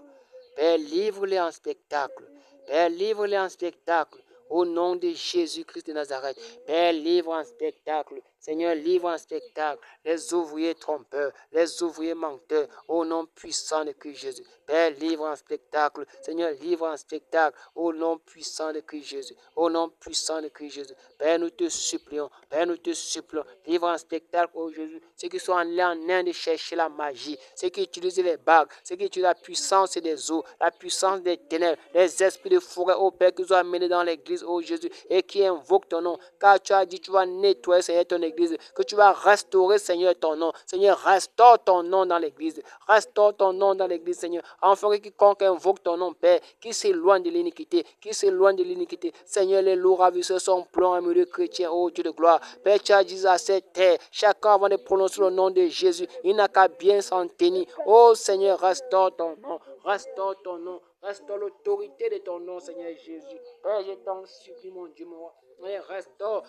Père, livre-les en spectacle. Père, livre-les en spectacle. Au nom de Jésus-Christ de Nazareth. Père, livre en spectacle. Seigneur, livre en spectacle les ouvriers trompeurs, les ouvriers menteurs, au nom puissant de Christ Jésus. Père, livre en spectacle. Seigneur, livre en spectacle, au nom puissant de Christ Jésus. Au nom puissant de Christ Jésus. Père, nous te supplions. Père, nous te supplions. Livre en spectacle, oh Jésus. Ceux qui sont allés en Inde chercher la magie, ceux qui utilisent les bagues, ceux qui utilisent la puissance des eaux, la puissance des ténèbres, les esprits de forêt, oh Père, qu'ils ont amenés dans l'église, oh Jésus, et qui invoquent ton nom. Car tu as dit, tu vas nettoyer, Seigneur, ton église, que tu vas restaurer, Seigneur, ton nom. Seigneur, restaure ton nom dans l'église. Restaure ton nom dans l'église, Seigneur. Enfin, que quiconque invoque ton nom, Père, qui s'éloigne de l'iniquité, qui s'éloigne de l'iniquité. Seigneur, les loups ravisseurs sont pleins en milieu chrétien, oh Dieu de gloire. Père, tu as dit à cette terre, chacun avant de prononcer le nom de Jésus, il n'a qu'à bien s'en tenir. Oh Seigneur, restaure ton nom, restaure ton nom, restaure l'autorité de ton nom, Seigneur Jésus. Père, je t'en supplie, mon Dieu, mon roi. Restaure,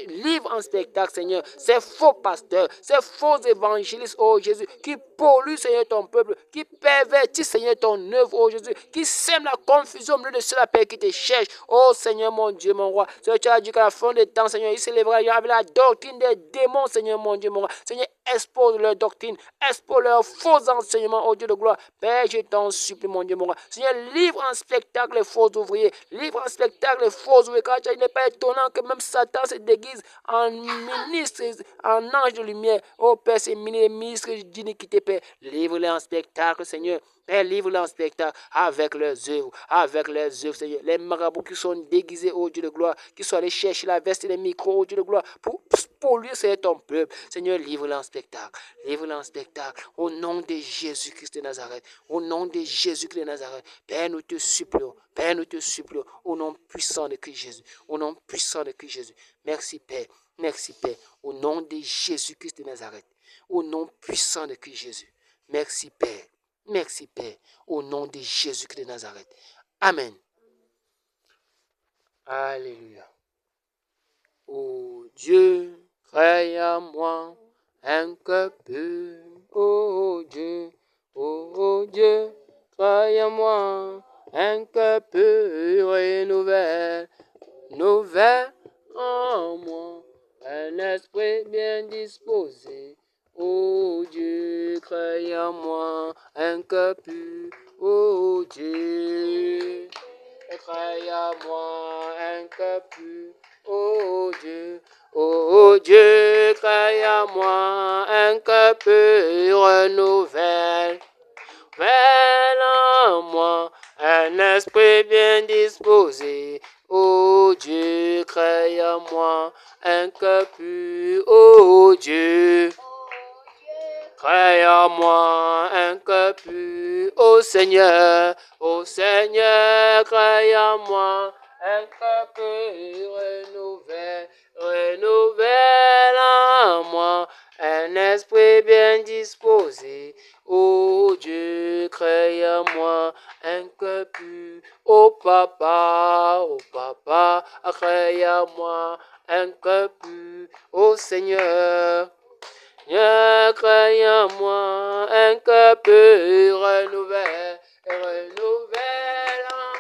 livre en spectacle, Seigneur, ces faux pasteurs, ces faux évangélistes, oh Jésus, qui polluent, Seigneur, ton peuple, qui pervertissent, Seigneur, ton œuvre, oh Jésus, qui sèment la confusion au milieu de ceux-là, Père, qui te cherchent, oh Seigneur, mon Dieu, mon roi. Seigneur, tu as dit qu'à la fin des temps, Seigneur, il s'élèvera avec la doctrine des démons, Seigneur, mon Dieu, mon roi. Seigneur, expose leur doctrine, expose leurs faux enseignements, oh Dieu de gloire. Père, je t'en supplie, mon Dieu, mon roi. Seigneur, livre en spectacle les faux ouvriers, livre en spectacle les faux ouvriers, car il n'est pas étonnant que même Satan se déguise en ministre, en ange de lumière. Oh Père, c'est ministre d'iniquité, Père. Livre-les en spectacle, Seigneur. Père, livre-les en spectacle avec leurs œuvres, Seigneur. Les marabouts qui sont déguisés, oh Dieu de gloire, qui sont allés chercher la veste et les micros, oh Dieu de gloire, pour polluer, Seigneur, ton peuple. Seigneur, livre-les en spectacle. Livre-les en spectacle. Au nom de Jésus-Christ de Nazareth. Au nom de Jésus-Christ de Nazareth. Père, nous te supplions. Père, nous te supplions. Au nom puissant de Christ Jésus. Au nom puissant de Christ Jésus. Merci, Père. Merci, Père. Au nom de Jésus-Christ de Nazareth. Au nom puissant de Christ Jésus. Merci, Père. Merci, Père. Au nom de Jésus-Christ de Nazareth. Amen. Alléluia. Oh Dieu, crée à moi un cœur pur. Oh Dieu, crée à moi un cœur pur et nouvelle en moi un esprit bien disposé. Oh Dieu, crée en moi un cœur pur. Oh Dieu, crée en moi un cœur pur. Oh Dieu, crée en moi un cœur pur, renouvelle en moi un esprit bien disposé. Oh Dieu, crée en moi un cœur pur. Oh Dieu, crée en moi un cœur pur. Oh Seigneur, crée en moi un cœur pur, renouvelle en moi un esprit bien disposé. Oh Dieu, crée en moi un cœur pur. Oh Papa, crée en moi un cœur pur. Oh Seigneur, Seigneur, crée en moi un cœur pur, renouvelle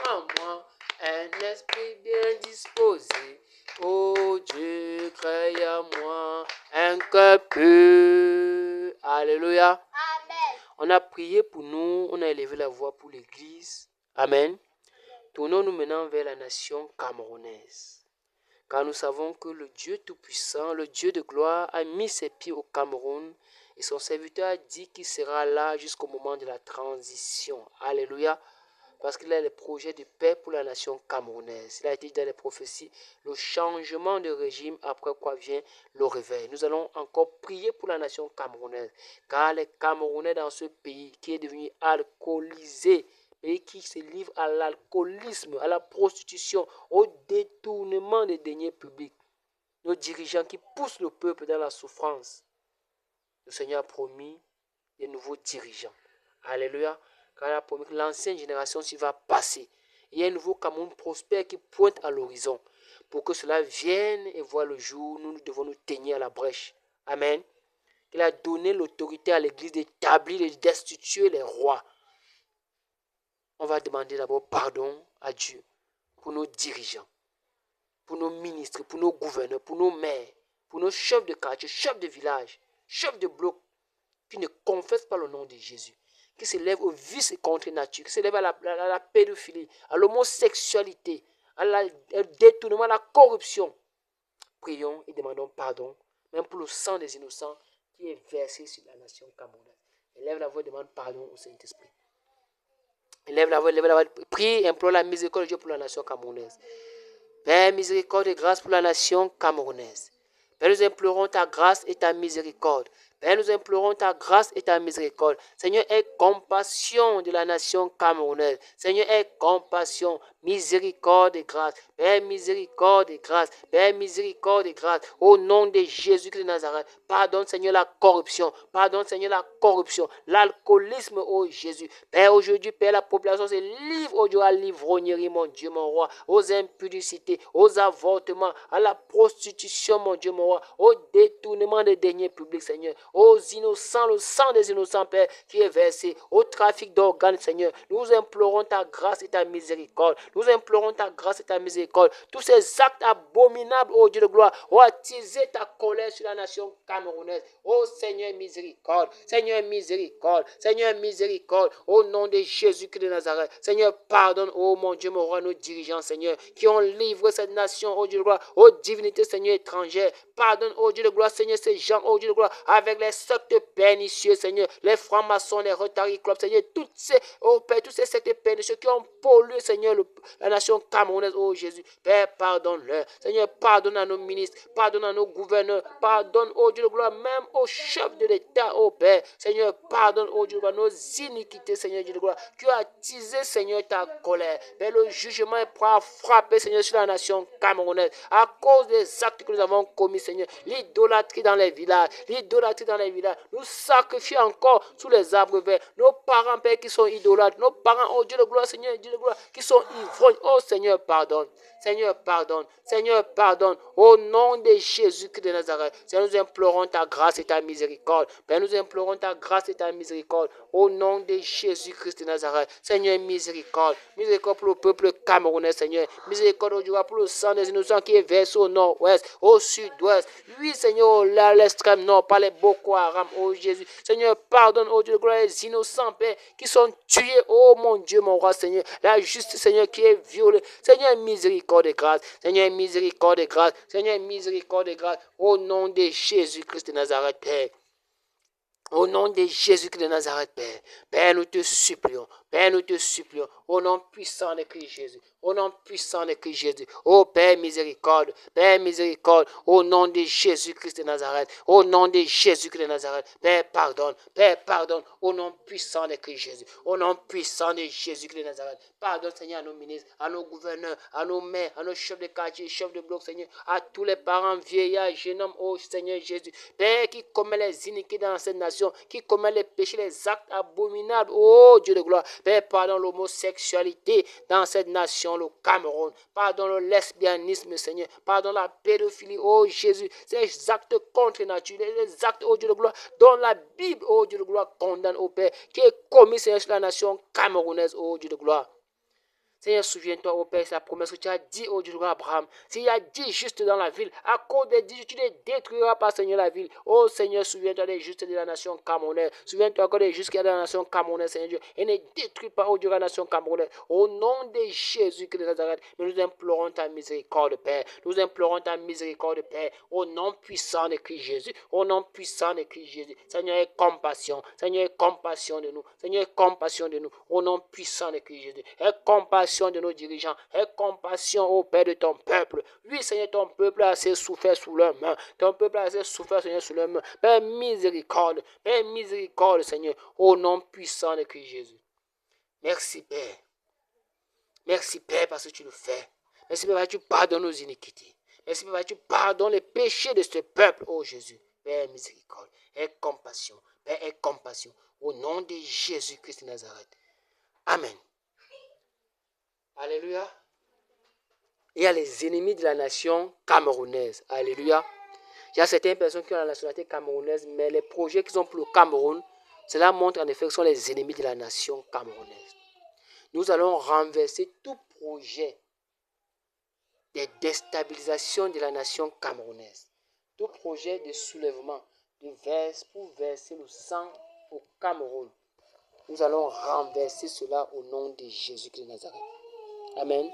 en moi un esprit bien disposé. Oh Dieu, crée en moi un cœur pur. Alléluia. Amen. On a prié pour nous, on a élevé la voix pour l'Église. Amen. Tournons-nous maintenant vers la nation camerounaise. Car nous savons que le Dieu Tout-Puissant, le Dieu de gloire, a mis ses pieds au Cameroun et son serviteur a dit qu'il sera là jusqu'au moment de la transition. Alléluia. Parce qu'il a les projets de paix pour la nation camerounaise. Il a été dit dans les prophéties, le changement de régime après quoi vient le réveil. Nous allons encore prier pour la nation camerounaise. Car les Camerounais dans ce pays qui est devenu alcoolisé, pays qui se livre à l'alcoolisme, à la prostitution, au détournement des deniers publics. Nos dirigeants qui poussent le peuple dans la souffrance. Le Seigneur a promis des nouveaux dirigeants. Alléluia. Car il a promis que l'ancienne génération s'y va passer. Il y a un nouveau Cameroun prospère qui pointe à l'horizon. Pour que cela vienne et voie le jour, nous devons nous tenir à la brèche. Amen. Il a donné l'autorité à l'Église d'établir et de destituer les rois. On va demander d'abord pardon à Dieu pour nos dirigeants, pour nos ministres, pour nos gouverneurs, pour nos maires, pour nos chefs de quartier, chefs de village, chefs de bloc, qui ne confessent pas le nom de Jésus, qui se lèvent au vice et contre nature, qui se lèvent à la pédophilie, à l'homosexualité, au détournement, à la corruption. Prions et demandons pardon, même pour le sang des innocents qui est versé sur la nation camerounaise. Élève la voix et demande pardon au Saint-Esprit. Élève la voix, prie et implore la miséricorde de Dieu pour la nation camerounaise. Père, miséricorde et grâce pour la nation camerounaise. Père, nous implorons ta grâce et ta miséricorde. Père, nous implorons ta grâce et ta miséricorde. Seigneur, aie compassion de la nation camerounaise. Seigneur, aie compassion, miséricorde et grâce. Père, miséricorde et grâce. Père, miséricorde et grâce. Au nom de Jésus-Christ de Nazareth, pardonne, Seigneur, la corruption. Pardonne, Seigneur, la corruption. L'alcoolisme, ô Jésus. Père, aujourd'hui, Père, la population se livre aujourd'hui à l'ivrognerie, mon Dieu, mon roi, aux impudicités, aux avortements, à la prostitution, mon Dieu, mon roi, au détournement des deniers publics, Seigneur, aux innocents, le sang des innocents, Père, qui est versé, au trafic d'organes, Seigneur. Nous implorons ta grâce et ta miséricorde. Nous implorons ta grâce et ta miséricorde. Tous ces actes abominables, ô Dieu de gloire, ont attisé ta colère sur la nation camerounaise. Ô Seigneur, miséricorde. Seigneur, miséricorde. Seigneur, miséricorde. Au nom de Jésus-Christ de Nazareth. Seigneur, pardonne, ô mon Dieu, mon roi, nos dirigeants, Seigneur, qui ont livré cette nation, ô Dieu de gloire, aux divinités, Seigneur, étrangères. Pardonne, ô Dieu de gloire, Seigneur, ces gens, ô Dieu de gloire, avec les sectes pernicieux, Seigneur, les francs-maçons, les Rotary Club, Seigneur, toutes ces, ô Père, tous ces sectes pernicieux qui ont pollué, Seigneur, la nation camerounaise, ô Jésus. Père, pardonne-leur. Seigneur, pardonne à nos ministres, pardonne à nos gouverneurs, pardonne, ô Dieu de gloire, même aux chefs de l'État, ô Père. Seigneur, pardonne, ô Dieu de gloire, nos iniquités, Seigneur Dieu de gloire, qui a attisé, Seigneur, ta colère. Père, le jugement est prêt à frapper, Seigneur, sur la nation camerounaise, à cause des actes que nous avons commis, Seigneur. L'idolâtrie dans les villages, l'idolâtrie dans les villages. Nous sacrifions encore sous les arbres verts. Nos parents, Père, qui sont idolâtres, nos parents, oh Dieu de gloire, Seigneur, Dieu de gloire, qui sont ivrognes. Oh Seigneur, pardonne. Seigneur, pardonne. Seigneur, pardonne. Au nom de Jésus-Christ de Nazareth, Seigneur, nous implorons ta grâce et ta miséricorde. Père, nous implorons ta grâce et ta miséricorde. Au nom de Jésus-Christ de Nazareth, Seigneur, miséricorde. Miséricorde pour le peuple camerounais, Seigneur. Miséricorde, oh Dieu, pour le sang des innocents qui est versé au nord-ouest, au sud-ouest. Oui, Seigneur, là, à l'extrême nord, par les Boko Haram, oh Jésus. Seigneur, pardonne, oh Dieu de gloire, les innocents, Père, qui sont tués, oh mon Dieu, mon roi, Seigneur. La justice, Seigneur, qui est violée. Seigneur, miséricorde et grâce. Seigneur, miséricorde et grâce. Seigneur, miséricorde et grâce. Au nom de Jésus-Christ de Nazareth, Père. Au nom de Jésus-Christ de Nazareth, Père. Père, nous te supplions. Père, nous te supplions. Au nom puissant de Christ Jésus. Au nom puissant de Christ Jésus. Ô Père miséricorde. Père miséricorde. Au nom de Jésus-Christ de Nazareth. Au nom de Jésus-Christ de Nazareth. Père, pardonne. Père, pardonne. Au nom puissant de Christ Jésus. Au nom puissant de Jésus-Christ de Nazareth. Pardonne, Seigneur, à nos ministres, à nos gouverneurs, à nos maires, à nos chefs de quartier, chefs de bloc, Seigneur, à tous les parents, vieillards, jeunes hommes, ô Seigneur Jésus. Père, qui commet les iniquités dans cette nation, nation qui commet les péchés, les actes abominables. Oh Dieu de gloire, Père, pardonne l'homosexualité dans cette nation, le Cameroun. Pardonne le lesbianisme, Seigneur. Pardonne la pédophilie, oh Jésus. Ces actes contre nature, les actes, oh Dieu de gloire, dont la Bible, oh Dieu de gloire, condamne, oh Père, qui est commis, Seigneur, sur la nation camerounaise, oh Dieu de gloire. Seigneur, souviens-toi, oh Père, c'est la promesse que tu as dit au Dieu de Abraham. S'il y a 10 justes dans la ville, à cause des 10, tu ne détruiras pas, Seigneur, la ville. Oh Seigneur, souviens-toi des justes de la nation camerounaise. Souviens-toi encore des justes qu'il y a dans la nation camerounaise, Seigneur Dieu. Et ne détruis pas, oh Dieu, la nation camerounaise. Au nom de Jésus-Christ de Nazareth, nous implorons ta miséricorde, Père. Nous implorons ta miséricorde, Père. Au nom puissant de Christ Jésus. Au nom puissant de Christ Jésus. Seigneur, aie compassion. Seigneur, aie compassion de nous. Seigneur, aie compassion de nous. Au nom puissant de Christ Jésus. Aie compassion de nos dirigeants, aie compassion au Père de ton peuple. Oui, Seigneur, ton peuple a assez souffert sous leurs mains. Ton peuple a assez souffert, Seigneur, sous leurs mains. Père miséricorde, Seigneur, au nom puissant de Christ Jésus. Merci, Père. Merci, Père, parce que tu le fais. Merci, Père, parce que tu pardonnes nos iniquités. Merci, Père, parce que tu pardonnes les péchés de ce peuple, oh Jésus. Père miséricorde, aie compassion. Père, aie compassion. Au nom de Jésus-Christ de Nazareth. Amen. Alléluia. Il y a les ennemis de la nation camerounaise. Alléluia. Il y a certaines personnes qui ont la nationalité camerounaise, mais les projets qu'ils ont pour le Cameroun, cela montre en effet que ce sont les ennemis de la nation camerounaise. Nous allons renverser tout projet de déstabilisation de la nation camerounaise. Tout projet de soulèvement pour verser le sang au Cameroun. Nous allons renverser cela au nom de Jésus-Christ de Nazareth. Amen.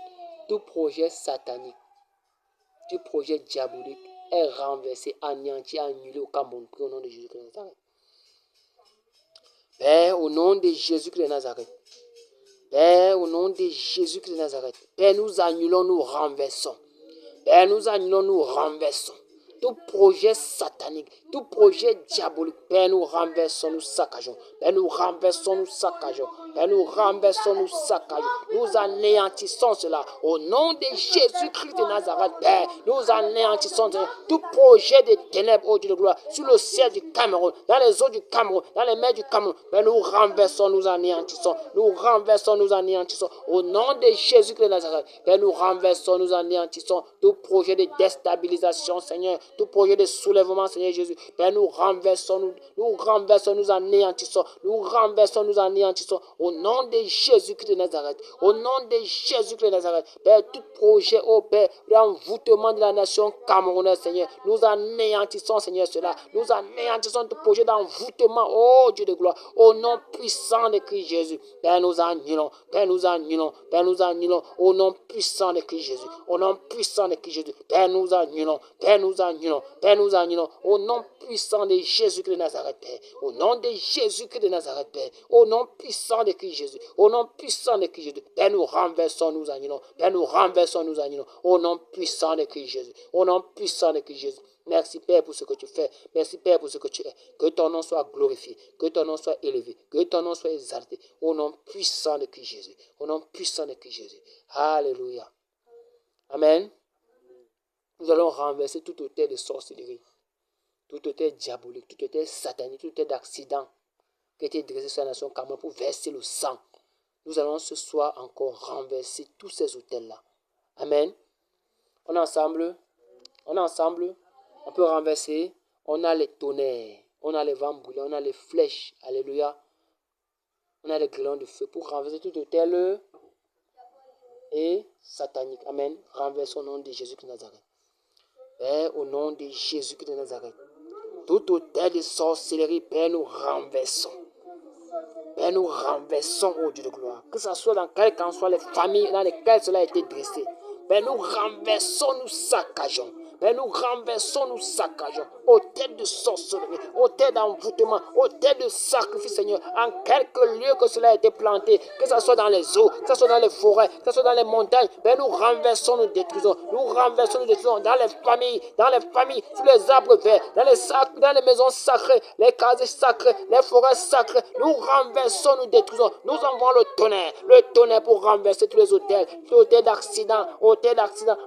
Tout projet satanique, tout projet diabolique est renversé, anéanti, annulé au Cameroun. Au nom de Jésus-Christ de Nazareth. Père, au nom de Jésus-Christ de Nazareth. Père, au nom de Jésus-Christ de Nazareth. Père, nous annulons, nous renversons. Père, nous annulons, nous renversons. Tout projet satanique, tout projet diabolique, Père, nous renversons, nous saccageons. Père, nous renversons, nous saccageons. Père, nous renversons, nous saccageons. Nous anéantissons cela. Au nom de Jésus-Christ de Nazareth, Père, nous anéantissons tout projet de ténèbres, oh Dieu de gloire, sur le ciel du Cameroun, dans les eaux du Cameroun, dans les mers du Cameroun. Père, nous renversons, nous anéantissons. Nous renversons, nous anéantissons. Au nom de Jésus-Christ de Nazareth, Père, nous renversons, nous anéantissons tout projet de déstabilisation, Seigneur. Tout projet de soulèvement, Seigneur Jésus. Père, nous renversons, nous anéantissons. Nous renversons, nous anéantissons. Au nom de Jésus-Christ de Nazareth. Au nom de Jésus-Christ de Nazareth. Père, tout projet, oh Père, d'envoûtement de la nation camerounaise, Seigneur. Nous anéantissons, Seigneur, cela. Nous anéantissons tout projet d'envoûtement, oh Dieu de gloire. Au nom puissant de Christ Jésus. Père, nous annulons. Père, nous annulons. Père, nous annulons. Au nom puissant de Christ Jésus. Au nom puissant de Christ Jésus. Père, nous annulons. Père, nous annulons. Père, nous annulons au nom puissant de Jésus-Christ de Nazareth, Père. Au nom de Jésus-Christ de Nazareth, Père. Au nom puissant de Christ Jésus. Au nom puissant de Christ Jésus. Père, nous renversons, nous annulons. Père, nous renversons, nous annulons. Au nom puissant de Christ Jésus. Au nom puissant de Christ Jésus. Merci, Père, pour ce que tu fais. Merci, Père, pour ce que tu es. Que ton nom soit glorifié. Que ton nom soit élevé. Que ton nom soit exalté. Au nom puissant de Christ Jésus. Au nom puissant de Christ Jésus. Alléluia. Amen. Nous allons renverser tout autel de sorcellerie, tout autel diabolique, tout autel satanique, tout autel d'accident qui a été dressé sur la nation Cameroun pour verser le sang. Nous allons ce soir encore renverser tous ces autels-là. Amen. On est ensemble. On peut renverser. On a les tonnerres, on a les vents brûlants, on a les flèches. Alléluia. On a les grillons de feu pour renverser tout autel et satanique. Amen. Renversons au nom de Jésus de Nazareth. Père, au nom de Jésus-Christ de Nazareth, tout autel de sorcellerie, Père, nous renversons. Père, nous renversons, oh Dieu de gloire. Que ce soit dans quelles qu'en soient les familles dans lesquelles cela a été dressé. Père, nous renversons, nous saccageons. Père, nous renversons, nous saccageons. Autel de sorcellerie, autel d'envoûtement, autel de sacrifice, Seigneur. En quelque lieu que cela a été planté, que ce soit dans les eaux, que ce soit dans les forêts, que ce soit dans les montagnes. Père, nous renversons, nous détruisons. Nous renversons, nous détruisons dans les familles, sur les arbres verts, dans les maisons sacrées, les cases sacrées, les forêts sacrées. Nous renversons, nous détruisons. Nous envoyons le tonnerre pour renverser tous les autels d'accident,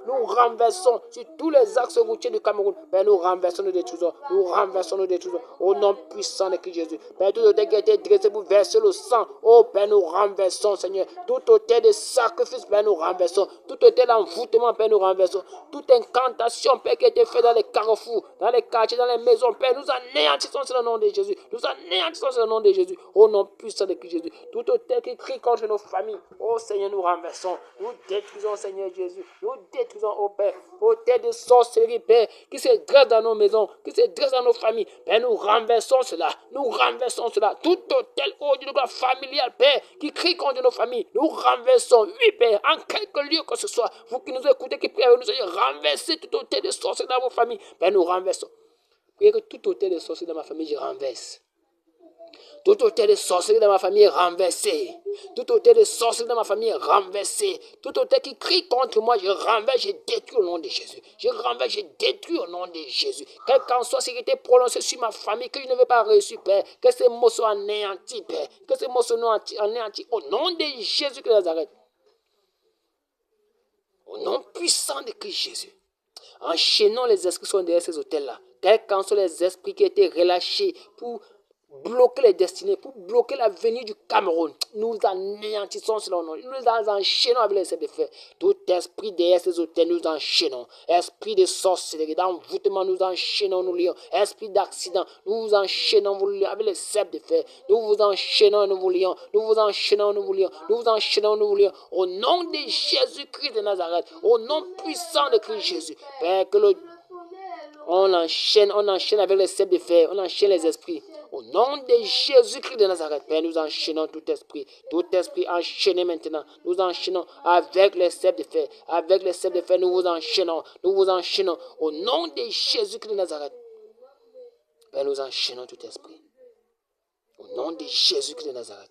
Nous renversons sur tous les axes routiers du Cameroun. Père, nous renversons, nous détruisons. Nous renversons, nous détruisons. Au nom puissant de Christ Jésus. Père, tout hôtel qui a été dressé pour verser le sang. Oh Père, nous renversons, Seigneur. Tout hôtel de sacrifice, Père, nous renversons. Tout hôtel d'envoûtement, Père, nous renversons. Toute incantation, Père, qui a été faite dans les carrefours, dans les quartiers, dans les maisons, Père, nous anéantissons sur le nom de Jésus. Nous anéantissons sur le nom de Jésus. Au nom puissant de Christ Jésus. Tout hôtel qui crie contre nos familles. Oh Seigneur, nous renversons. Nous détruisons, Seigneur Jésus. Nous détruisons, oh Père. Hôtel de sorcellerie, Père, qui se dresse dans nos maisons, qui se dresse dans nos familles. Père, nous renversons cela. Nous renversons cela. Tout hôtel, oh Dieu de gloire familial, Père, qui crie contre nos familles. Nous renversons. Oui, Père, en quelque lieu que ce soit. Vous qui nous écoutez, qui priez, nous ayez renversé tout hôtel de sorcellerie dans vos familles. Père, nous renversons. Priez que tout hôtel de sorcellerie dans ma famille, je renverse. Tout hôtel de sorcellerie dans ma famille est renversé. Tout hôtel de sorcellerie dans ma famille est renversé. Tout hôtel qui crie contre moi, je renverse, je détruis au nom de Jésus. Je renverse, je détruis au nom de Jésus. Quel qu'en soit ce qui était prononcé sur ma famille, que je ne vais pas réussir, Père. Que ces mots soient anéantis, Père. Que ces mots soient anéantis au nom de Jésus de Nazareth. Au nom puissant de Christ Jésus. Enchaînons les esprits qui sont derrière ces hôtels-là. Quels qu'en soient les esprits qui étaient relâchés pour bloquer les destinées, pour bloquer la venue du Cameroun. Nous anéantissons selon nous. Nous les enchaînons avec les de fer. Tout esprit derrière ces hôtels, nous enchaînons. Esprit de sorcellerie, d'envoûtement, nous enchaînons, nous lions. Esprit d'accident, nous vous enchaînons, vous lions avec les cèpes de fer. Nous vous enchaînons, nous vous lions. Nous vous enchaînons, nous vous lions. Nous vous enchaînons, nous vous lions. Au nom de Jésus-Christ de Nazareth, au nom puissant de Christ Jésus, Père, que on enchaîne avec les cèpes de fer, on enchaîne les esprits. Au nom de Jésus-Christ de Nazareth, Père, nous enchaînons tout esprit enchaîné maintenant. Nous enchaînons avec les cèpes de fer. Avec les cèpes de fer, nous vous enchaînons. Nous vous enchaînons. Au nom de Jésus-Christ de Nazareth, Père, nous enchaînons tout esprit. Au nom de Jésus-Christ de Nazareth.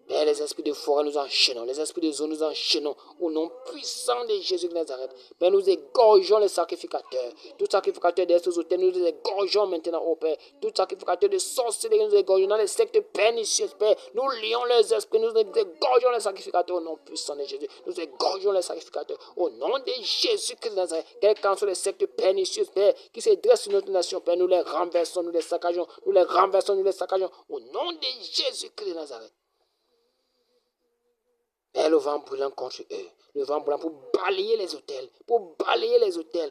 Père, les esprits de forêt, nous enchaînons. Les esprits de zone, nous enchaînons. Au nom puissant de Jésus de Nazareth. Père, nous égorgeons les sacrificateurs. Tout sacrificateur de ces hôtels, nous les égorgeons maintenant, au Père. Tout sacrificateur de sorcellerie, nous égorgeons dans les sectes pernicieuses, Père. Nous lions les esprits, nous égorgeons les sacrificateurs au nom puissant de Jésus. Nous égorgeons les sacrificateurs. Au nom de Jésus-Christ de Nazareth. Quelles qu'en soient les sectes pernicieuses, Père, qui se dressent sur notre nation, Père, nous les renversons, nous les saccageons. Nous les renversons, nous les saccageons. Au nom de Jésus-Christ de Nazareth. Père, le vent brûlant contre eux, le vent brûlant pour balayer les hôtels, pour balayer les hôtels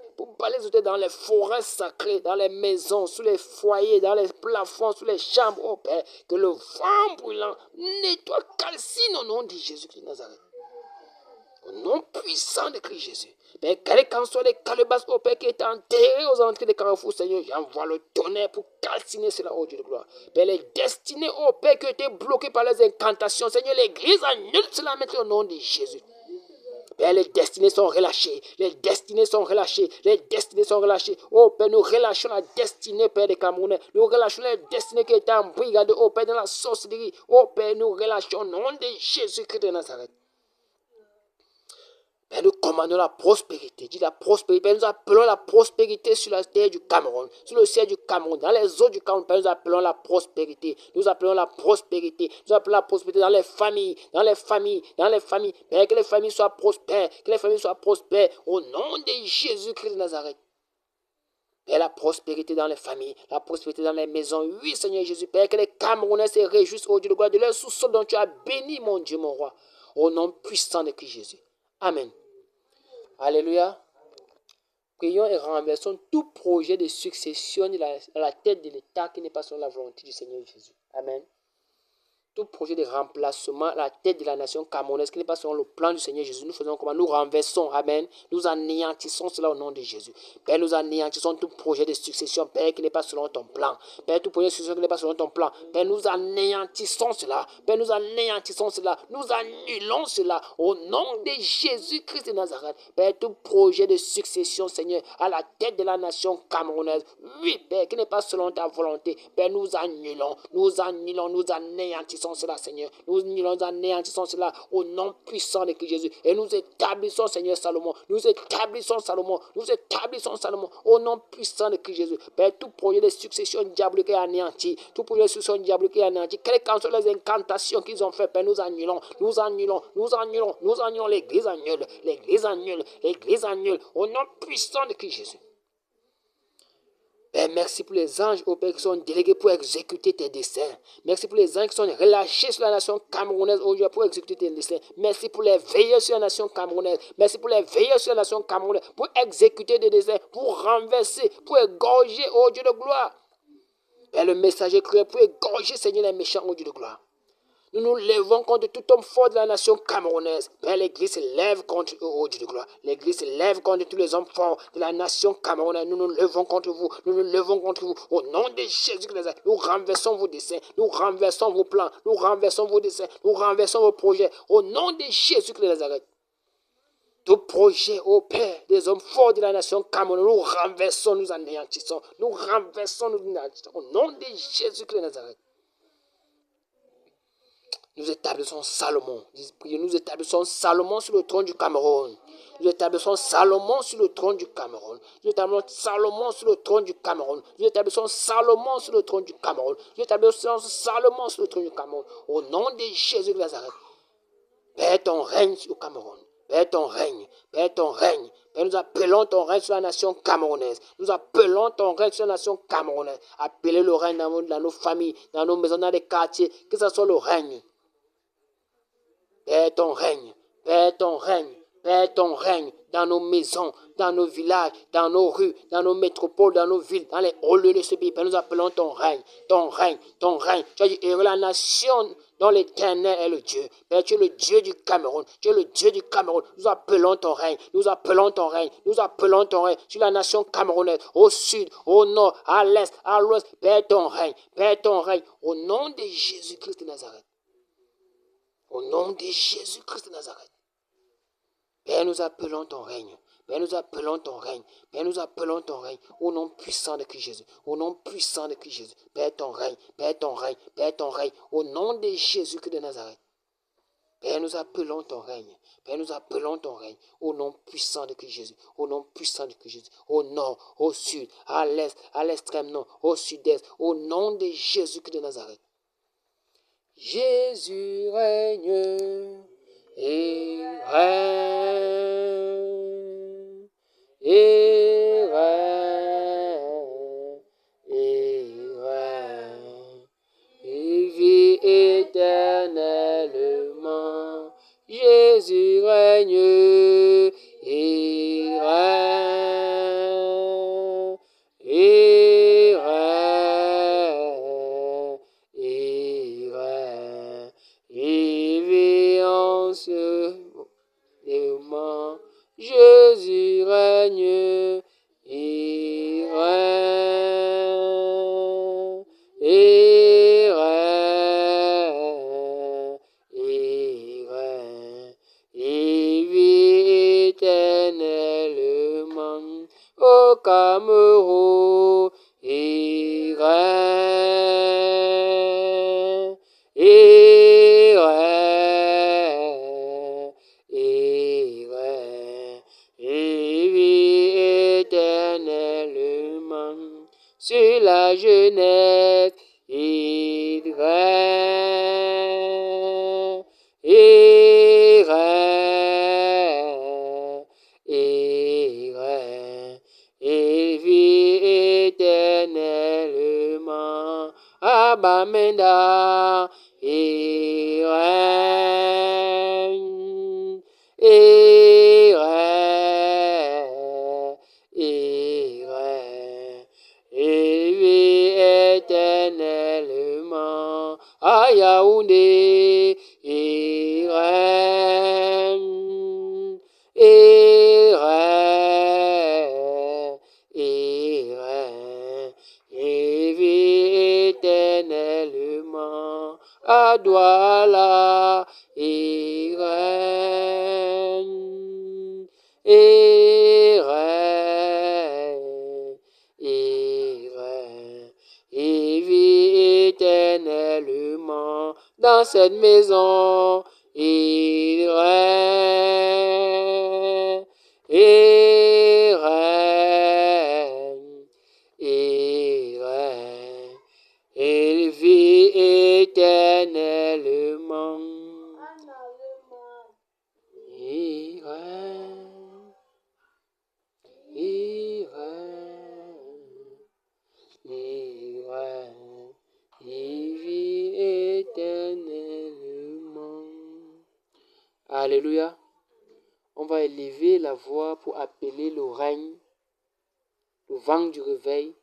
dans les forêts sacrées, dans les maisons, sous les foyers, dans les plafonds, sous les chambres, oh Père, que le vent brûlant nettoie, calcine au nom de Jésus-Christ de Nazareth. Au nom puissant de Christ Jésus. Père, quel qu'en soit les calebasses, oh Père, qui étaient enterrés aux entrées des carrefours, Seigneur, j'envoie le tonnerre pour calciner cela, oh Dieu de gloire. Père, les destinées, oh Père, qui étaient bloquées par les incantations, Seigneur, l'Église annule cela maintenant au nom de Jésus. Père, les destinées sont relâchées. Les destinées sont relâchées. Les destinées sont relâchées. Oh Père, nous relâchons la destinée, Père, des Camerounais. Nous relâchons la destinée qui était en brigade, oh Père, dans la sorcellerie. Oh Père, nous relâchons au nom de Jésus-Christ de Nazareth. Père, nous commandons la prospérité. Dis la prospérité. Père, nous appelons la prospérité sur la terre du Cameroun, sur le ciel du Cameroun, dans les eaux du Cameroun. Père, nous appelons la prospérité. Nous appelons la prospérité. Nous appelons la prospérité dans les familles, dans les familles, dans les familles. Père, que les familles soient prospères, que les familles soient prospères. Au nom de Jésus-Christ de Nazareth. Père, la prospérité dans les familles, la prospérité dans les maisons. Oui, Seigneur Jésus, Père, que les Camerounais se réjouissent au Dieu de gloire de leur sous-sol dont tu as béni, mon Dieu, mon roi. Au nom puissant de Christ Jésus. Amen. Alléluia. Prions et renversons tout projet de succession à la tête de l'État qui n'est pas selon la volonté du Seigneur Jésus. Amen. Tout projet de remplacement à la tête de la nation camerounaise qui n'est pas selon le plan du Seigneur Jésus. Nous faisons comment? Nous renversons. Amen. Nous anéantissons cela au nom de Jésus. Père, nous anéantissons tout projet de succession, Père, qui n'est pas selon ton plan. Père, tout projet de succession qui n'est pas selon ton plan. Père, nous anéantissons cela. Père, nous anéantissons cela. Nous annulons cela au nom de Jésus-Christ de Nazareth. Père, tout projet de succession, Seigneur, à la tête de la nation camerounaise. Oui, Père, qui n'est pas selon ta volonté. Père, nous annulons, nous anéantissons anéantissons cela, Seigneur. Nous anéantissons cela au nom puissant de Christ Jésus. Et nous établissons, Seigneur Salomon. Nous établissons Salomon. Nous établissons Salomon au nom puissant de Christ Jésus. Père, tout projet de succession diabolique est anéanti. Tout projet de succession diabolique est anéanti. Quelles qu'en soient les incantations qu'ils ont fait, Père, nous annulons. Nous annulons. Nous annulons. Nous annulons. L'église annule. L'église annule. L'église annule. Au nom puissant de Christ Jésus. Père, merci pour les anges au Père qui sont délégués pour exécuter tes desseins. Merci pour les anges qui sont relâchés sur la nation camerounaise aujourd'hui pour exécuter tes desseins. Merci pour les veilleurs sur la nation camerounaise. Merci pour les veilleurs sur la nation camerounaise pour exécuter tes desseins, pour renverser, pour égorger, ô Dieu de gloire. Père, le messager cruel pour égorger, Seigneur, les méchants, ô Dieu de gloire. Nous nous levons contre tout homme fort de la nation camerounaise. Père, l'Église se lève contre eux, ô Dieu de gloire. L'Église se lève contre tous les hommes forts de la nation camerounaise. Nous nous levons contre vous. Nous nous levons contre vous. Au nom de Jésus-Christ, nous renversons vos desseins. Nous renversons vos plans. Nous renversons vos desseins. Nous renversons vos projets. Au nom de Jésus-Christ de Nazareth. Tout projet, ô Père, des hommes forts de la nation camerounaise, nous renversons, nous anéantissons. Nous renversons, nous anéantissons. Au nom de Jésus-Christ de Nazareth. Nous établissons Salomon. Nous établissons Salomon sur le trône du Cameroun. Nous établissons Salomon sur le trône du Cameroun. Nous établissons Salomon sur le trône du Cameroun. Nous établissons Salomon sur le trône du Cameroun. Nous établissons Salomon sur le trône du Cameroun. Au nom de Jésus de Nazareth. Père, ton règne sur le Cameroun. Père, ton règne. Père, ton règne. Père, nous appelons ton règne sur la nation camerounaise. Nous appelons ton règne sur la nation camerounaise. Appelez le règne dans nos familles, dans nos maisons, dans les quartiers. Que ce soit le règne. Père, ton règne, Père, ton règne, Père, ton règne dans nos maisons, dans nos villages, dans nos rues, dans nos métropoles, dans nos villes, dans les hauts lieux de ce pays. Père, nous appelons ton règne, ton règne, ton règne. Tu as dit, et la nation dont l'Éternel est le Dieu. Père, tu es le Dieu du Cameroun, tu es le Dieu du Cameroun. Nous appelons ton règne, nous appelons ton règne, nous appelons ton règne sur la nation camerounaise, au sud, au nord, à l'est, à l'ouest. Père, ton règne, au nom de Jésus-Christ de Nazareth. Au nom de Jésus-Christ de Nazareth. Père, nous appelons ton règne. Père, nous appelons ton règne. Père, nous appelons ton règne. Au nom puissant de Christ Jésus. Au nom puissant de Christ Jésus. Père, ton règne. Père, ton règne. Père, ton règne. Au nom de Jésus-Christ de Nazareth. Père, nous appelons ton règne. Père, nous appelons ton règne. Au nom puissant de Christ Jésus. Au nom puissant de Christ Jésus. Au nord, au sud, à l'est, à l'extrême nord, au sud-est. Au nom de Jésus-Christ de Nazareth. Jésus règne et règne et règne et règne et vit éternellement. Jésus règne et règne et règne et règne et vit en ce moment. Jésus règne et règne et règne et règne et vit éternellement au Cameroun et règne et règne et règne et vit éternellement sur la jeunesse il règne et règne et règne et vit éternellement à Bamenda et règne et règne et règne et vit éternellement à Yaoundé et règne et règne et règne et vit éternellement à Douala et règne et règne et règne et vit éternellement dans cette maison. Il règne, il règne, il règne, il vit éternellement. Il règne, il règne, il règne, il vit éternellement. Alléluia. On va élever la voix pour appeler le règne, le vent du réveil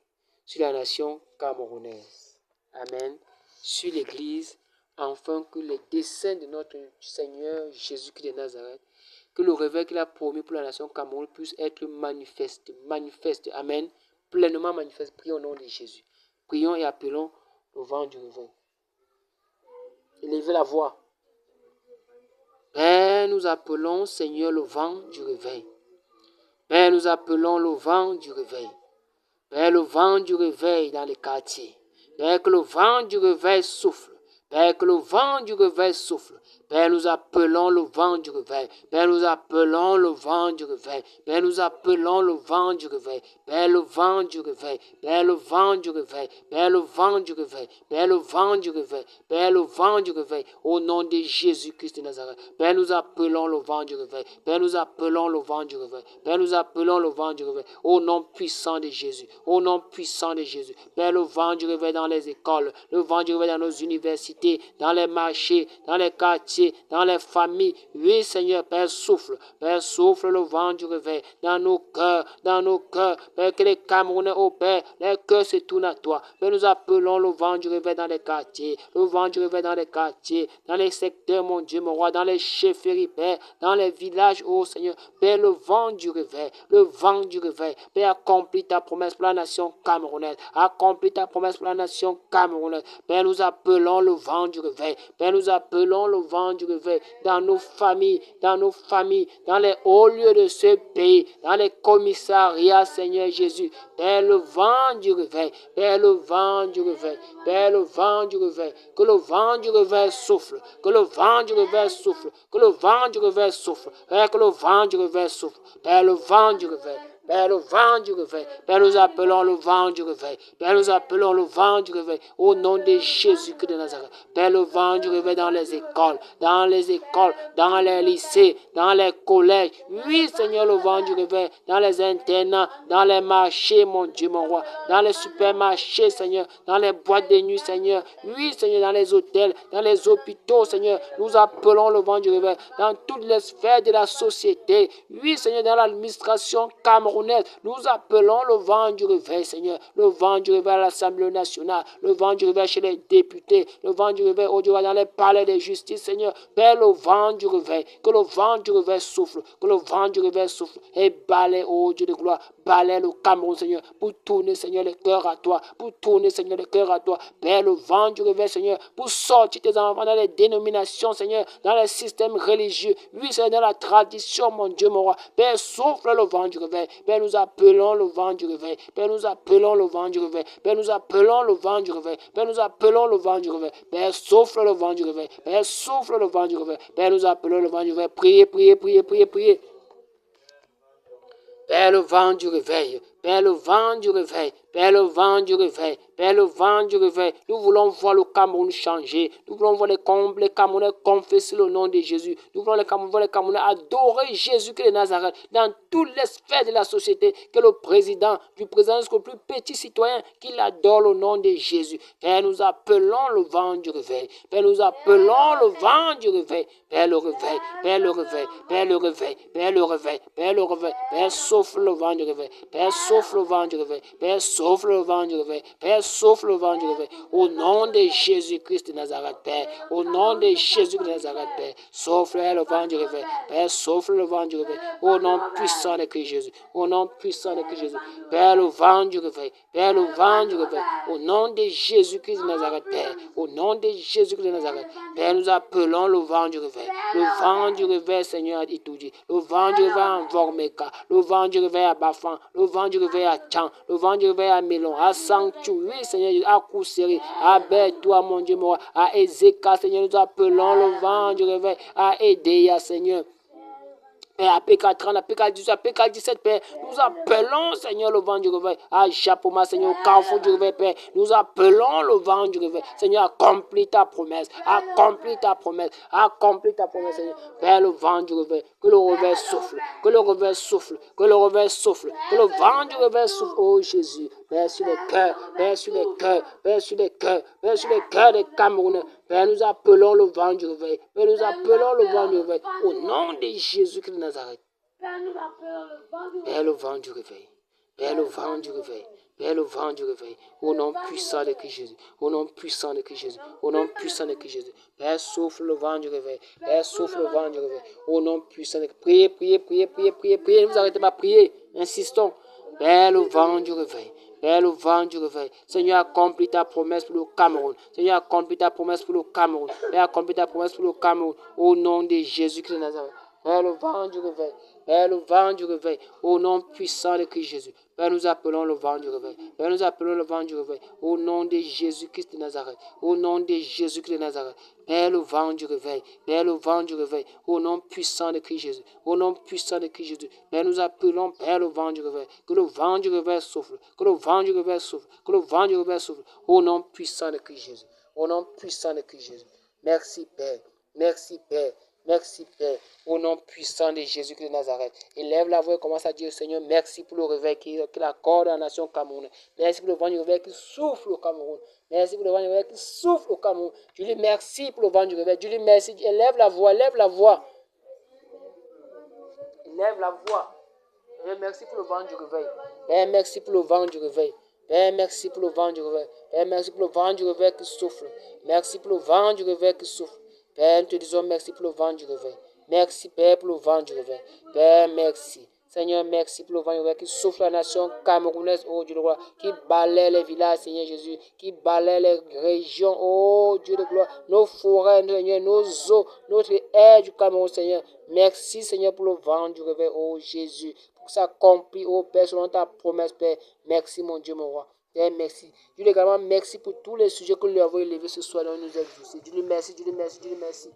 sur la nation camerounaise. Amen. Sur l'Église, afin que les desseins de notre Seigneur Jésus-Christ de Nazareth, que le réveil qu'il a promis pour la nation camerounaise puisse être manifeste. Amen. Pleinement manifeste. Prions au nom de Jésus. Prions et appelons le vent du réveil. Élevez la voix. Père, nous appelons, Seigneur, le vent du réveil. Père, nous appelons le vent du réveil. Père, le vent du réveil dans les quartiers. Père, que le vent du réveil souffle. Père, que le vent du réveil souffle. Père, nous appelons le vent du réveil. Père, nous appelons le vent du réveil. Père, nous appelons le vent du réveil. Père, le vent du réveil. Père, le vent du réveil. Père, le vent du réveil. Père, le vent du réveil. Père, le vent du réveil. Au nom de Jésus-Christ de Nazareth. Père, nous appelons le vent du réveil. Père, nous appelons le vent du réveil. Père, nous appelons le vent du réveil. Au nom puissant de Jésus. Au nom puissant de Jésus. Père, le vent du réveil dans les écoles. Le vent du réveil dans nos universités, dans les marchés, dans les quartiers, dans les familles. Oui, Seigneur, Père, souffle. Père, souffle le vent du réveil dans nos cœurs, dans nos cœurs. Père, que les Camerounais, oh Père, les cœurs se tournent à toi. Père, nous appelons le vent du réveil dans les quartiers, le vent du réveil dans les quartiers, dans les secteurs, mon Dieu, mon roi, dans les chefferies, Père, dans les villages, oh Seigneur. Père, le vent du réveil, le vent du réveil. Père, accomplis ta promesse pour la nation camerounaise. Accomplis ta promesse pour la nation camerounaise. Père, nous appelons le vent du réveil. Père, nous appelons le vent du réveil dans nos familles, dans les hauts lieux de ce pays, dans les commissariats, Seigneur Jésus. Père, le vent du réveil, Père, le vent du réveil, Père, le vent du réveil, que le vent du réveil souffle, que le vent du réveil souffle, que le vent du réveil souffle, Père, que le vent du réveil souffle, Père, le vent du réveil. Père, le vent du réveil. Père, nous appelons le vent du réveil. Père, nous appelons le vent du réveil. Au nom de Jésus-Christ de Nazareth. Père, le vent du réveil dans les écoles, dans les lycées, dans les collèges. Oui, Seigneur, le vent du réveil dans les internats, dans les marchés, mon Dieu, mon roi. Dans les supermarchés, Seigneur. Dans les boîtes de nuit, Seigneur. Oui, Seigneur, dans les hôtels, dans les hôpitaux, Seigneur. Nous appelons le vent du réveil dans toutes les sphères de la société. Oui, Seigneur, dans l'administration camerounaise. Nous appelons le vent du réveil, Seigneur. Le vent du réveil à l'Assemblée nationale. Le vent du réveil chez les députés. Le vent du réveil au Dieu dans les palais de justice, Seigneur. Père, le vent du réveil. Que le vent du réveil souffle. Que le vent du réveil souffle. Et balaie, oh Dieu de gloire. Balaie le Cameroun, Seigneur. Pour tourner, Seigneur, le cœur à toi. Pour tourner, Seigneur, le cœur à toi. Père, le vent du réveil, Seigneur. Pour sortir tes enfants dans les dénominations, Seigneur. Dans les systèmes religieux. Oui, Seigneur, dans la tradition, mon Dieu, mon roi. Père, souffle le vent du réveil. Père, nous appelons le vent du réveil. Père, nous appelons le vent du réveil. Père, nous appelons le vent du réveil. Père, nous appelons le vent du réveil. Père, souffle le vent du réveil. Père, souffle le vent du réveil. Père, nous appelons le vent du réveil. Priez, priez, priez, priez, priez. Père, le vent du réveil. Père, le vent du réveil. Père, le vent du réveil. Père, le vent du réveil. Nous voulons voir le Cameroun changer. Nous voulons voir les Camerounais confesser le nom de Jésus. Nous voulons voir les Camerounais adorer Jésus-Christ de Nazareth dans toutes les sphères de la société. Que le président, du président jusqu'au plus petit citoyen, qu'il adore le nom de Jésus. Père, nous appelons le vent du réveil. Père, nous appelons le vent du réveil. Père, le réveil. Père, le réveil. Père, le réveil. Père, le réveil. Père, le réveil. Père, souffle le vent du réveil. Père, souffle le vent du réveil. Père, souffle le vent du réveil. Père, souffle le vent du réveil. Au nom de Jésus-Christ de Nazareth, Père. Au nom de Jésus de Nazareth, Père. Souffle le vent du réveil. Père, souffle le vent du réveil. Au nom puissant de Christ Jésus. Au nom puissant de Christ Jésus. Père, le vent du réveil. Père, le vent du réveil. Au nom de Jésus-Christ de Nazareth, Père. Au nom de Jésus-Christ de Nazareth. Père, nous appelons le vent du réveil. Le vent du réveil, Seigneur, à Itoudi. Le vent du réveil à Vormeka. Le vent du réveil à Bafan. Le vent du réveil à Tchan, le vent du réveil à Mélon, à Sanctuary, Seigneur, à Kousséry, à Bertoua, mon Dieu, mon roi, à Ezeka, Seigneur, nous appelons le vent du réveil à Edea, Seigneur. Père, à PK30, à PK18, à PK17, Père, nous appelons, Seigneur, le vent du réveil. À Japoma, Seigneur, au carrefour du réveil, Père, nous appelons le vent du réveil. Seigneur, accomplis ta promesse, accomplis ta promesse, accomplis ta promesse, Seigneur. Père, le vent du réveil, que le réveil souffle, que le réveil souffle, que le réveil souffle, que le vent du réveil souffle, oh Jésus. Père, sur les cœurs, Père, sur les cœurs, Père, sur les cœurs, Père, sur les cœurs des Camerounais. Père, nous appelons le vent du réveil. Père, nous appelons le vent du réveil. Au nom de Jésus-Christ de Nazareth. Père, le vent du réveil. Père, le vent du réveil. Père, le vent du réveil. Au nom puissant de Christ Jésus. Au nom puissant de Christ Jésus. Au nom puissant de Christ Jésus. Père, souffle le vent du réveil. Père, souffle le vent du réveil. Au nom puissant de Christ. Priez, priez, priez, priez, priez, priez. Ne vous arrêtez pas, priez. Insistons. Père, le vent du réveil. Père, le vent du réveil. Seigneur, accomplis ta promesse pour le Cameroun. Seigneur, accomplis ta promesse pour le Cameroun. Père, accomplis ta promesse pour le Cameroun. Au nom de Jésus-Christ de Nazareth. Père, le vent du réveil. Père, le vent du réveil. Au nom puissant de Christ Jésus. Père, nous appelons le vent du réveil. Père, nous appelons le vent du réveil. Au nom de Jésus-Christ de Nazareth. Au nom de Jésus-Christ de Nazareth. Père, le vent du réveil. Père, le vent du réveil. Au nom puissant de Christ Jésus. Au nom puissant de Christ Jésus. Père, nous appelons, Père, le vent du réveil. Que le vent du réveil souffle. Que le vent du réveil souffle. Que le vent du réveil souffle. Au nom puissant de Christ Jésus. Au nom puissant de Christ Jésus. Merci, Père. Merci, Père. Merci, Père, au nom puissant de Jésus-Christ de Nazareth. Élève la voix et commence à dire, Seigneur, merci pour le réveil qu'il accorde à la nation camerounaise. Merci pour le vent du réveil qui souffle au Cameroun. Merci pour le vent du réveil qui souffle au Cameroun. Je lui merci pour le vent du réveil. Je lui merci. Élève la voix, élève la voix. Élève la voix. Père, merci pour le vent du réveil. Père, merci pour le vent du réveil. Père, merci pour le vent du réveil. Père, merci pour le vent du réveil qui souffle. Merci pour le vent du réveil qui souffle. Père, nous te disons merci pour le vent du réveil. Merci, Père, pour le vent du réveil. Père, merci. Seigneur, merci pour le vent du réveil qui souffle la nation camerounaise, oh Dieu de gloire, qui balaie les villages, Seigneur Jésus, qui balaie les régions, oh Dieu de gloire, nos forêts, Seigneur, nos eaux, notre air du Cameroun, Seigneur. Merci, Seigneur, pour le vent du réveil, oh Jésus, pour que ça accomplit, oh Père, selon ta promesse, Père. Merci, mon Dieu, mon roi. Père, merci. Dieu également, merci pour tous les sujets que nous avons élevés ce soir dans nous exaucer. Dieu, merci, Dieu, merci, Dieu, merci.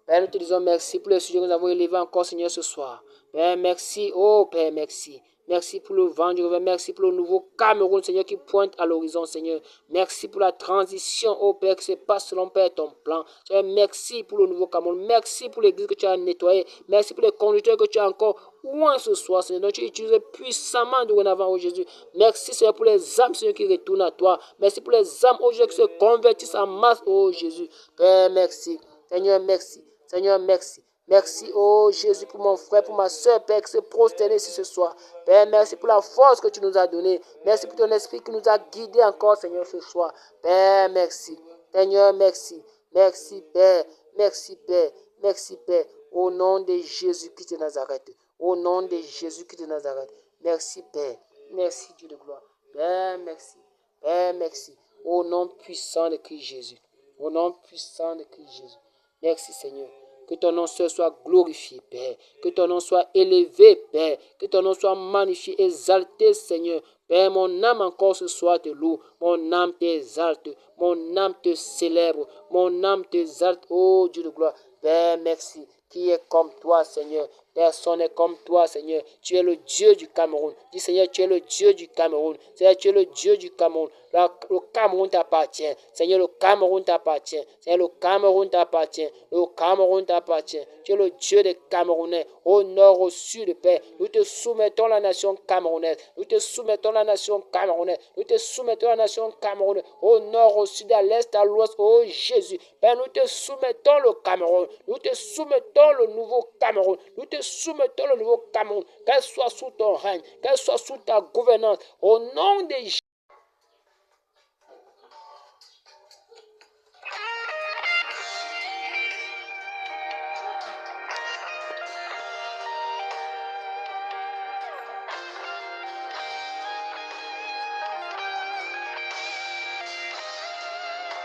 Père, nous te disons merci pour les sujets que nous avons élevés encore, Seigneur, ce soir. Père, merci. Oh, Père, merci. Merci pour le vent du réveil. Merci pour le nouveau Cameroun, Seigneur, qui pointe à l'horizon, Seigneur. Merci pour la transition, oh Père, que ce n'est pas selon, Père, ton plan. Seigneur, merci pour le nouveau Cameroun. Merci pour l'église que tu as nettoyée. Merci pour les conducteurs que tu as encore oint ce soir, Seigneur. Donc, tu utilises puissamment dorénavant, oh Jésus. Merci, Seigneur, pour les âmes, Seigneur, qui retournent à toi. Merci pour les âmes, oh Jésus, qui se convertissent en masse, oh Jésus. Père, merci. Seigneur, merci. Seigneur, merci. Merci, oh Jésus, pour mon frère, pour ma soeur, Père, qui se prosterne ici ce soir. Père, merci pour la force que tu nous as donnée. Merci pour ton esprit qui nous a guidés encore, Seigneur, ce soir. Père, merci. Seigneur, merci. Merci, Père. Merci, Père. Merci, Père. Au nom de Jésus-Christ de Nazareth. Au nom de Jésus-Christ de Nazareth. Merci, Père. Merci, Dieu de gloire. Père, merci. Père, merci. Au nom puissant de Christ Jésus. Au nom puissant de Christ Jésus. Merci, Seigneur. Que ton nom soit glorifié, Père. Que ton nom soit élevé, Père. Que ton nom soit magnifié, exalté, Seigneur. Père, mon âme encore ce soir te loue. Mon âme t'exalte. Mon âme te célèbre. Mon âme t'exalte, oh Dieu de gloire. Père, merci. Qui est comme toi, Seigneur? Personne n'est comme toi, Seigneur. Tu es le Dieu du Cameroun. Dis, Seigneur, tu es le Dieu du Cameroun. Seigneur, tu es le Dieu du Cameroun. Le Cameroun t'appartient. Seigneur, le Cameroun t'appartient. Seigneur, le Cameroun t'appartient. Le Cameroun t'appartient. Tu es le Dieu des Camerounais. Au nord, au sud, Père. Nous te soumettons la nation camerounaise. Nous te soumettons la nation camerounaise. Nous te soumettons la nation camerounaise. Au nord, au sud, à l'est, à l'ouest. Oh Jésus. Père, nous te soumettons le Cameroun. Nous te soumettons le nouveau Cameroun. Nous te soumettons le nouveau Cameroun. Qu'elle soit sous ton règne. Qu'elle soit sous ta gouvernance. Au nom de Jésus.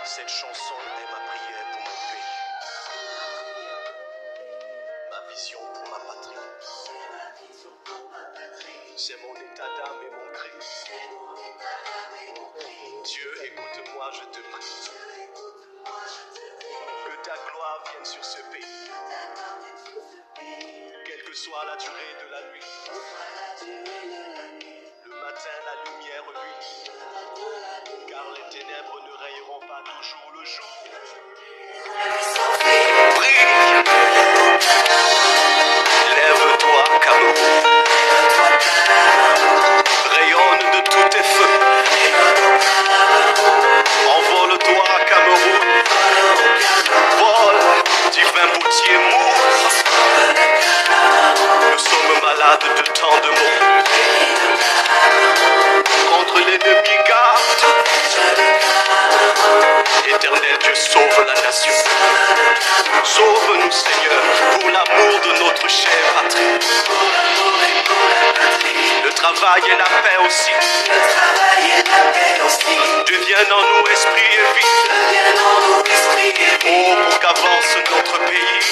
Cette chanson est ma prière pour mon pays, ma vision pour ma patrie. écoute-moi, je te prie. Que ta gloire vienne sur ce pays. Quelle que soit la durée de la nuit. Le matin, la lumière luit. Car les ténèbres ne rayeront pas toujours le jour. Brille. Lève-toi, Cameroun. Rayonne de tous tes feux. Envole-toi, Cameroun. Vole, divin potier mousse. Nous sommes malades de tant de maux. Contre l'ennemi garde. Éternel Dieu, sauve la nation. Sauve-nous, Seigneur, pour l'amour de notre chère patrie. Le travail et la paix aussi. Deviennent en nous esprit et vie. Oh, pour qu'avance notre pays.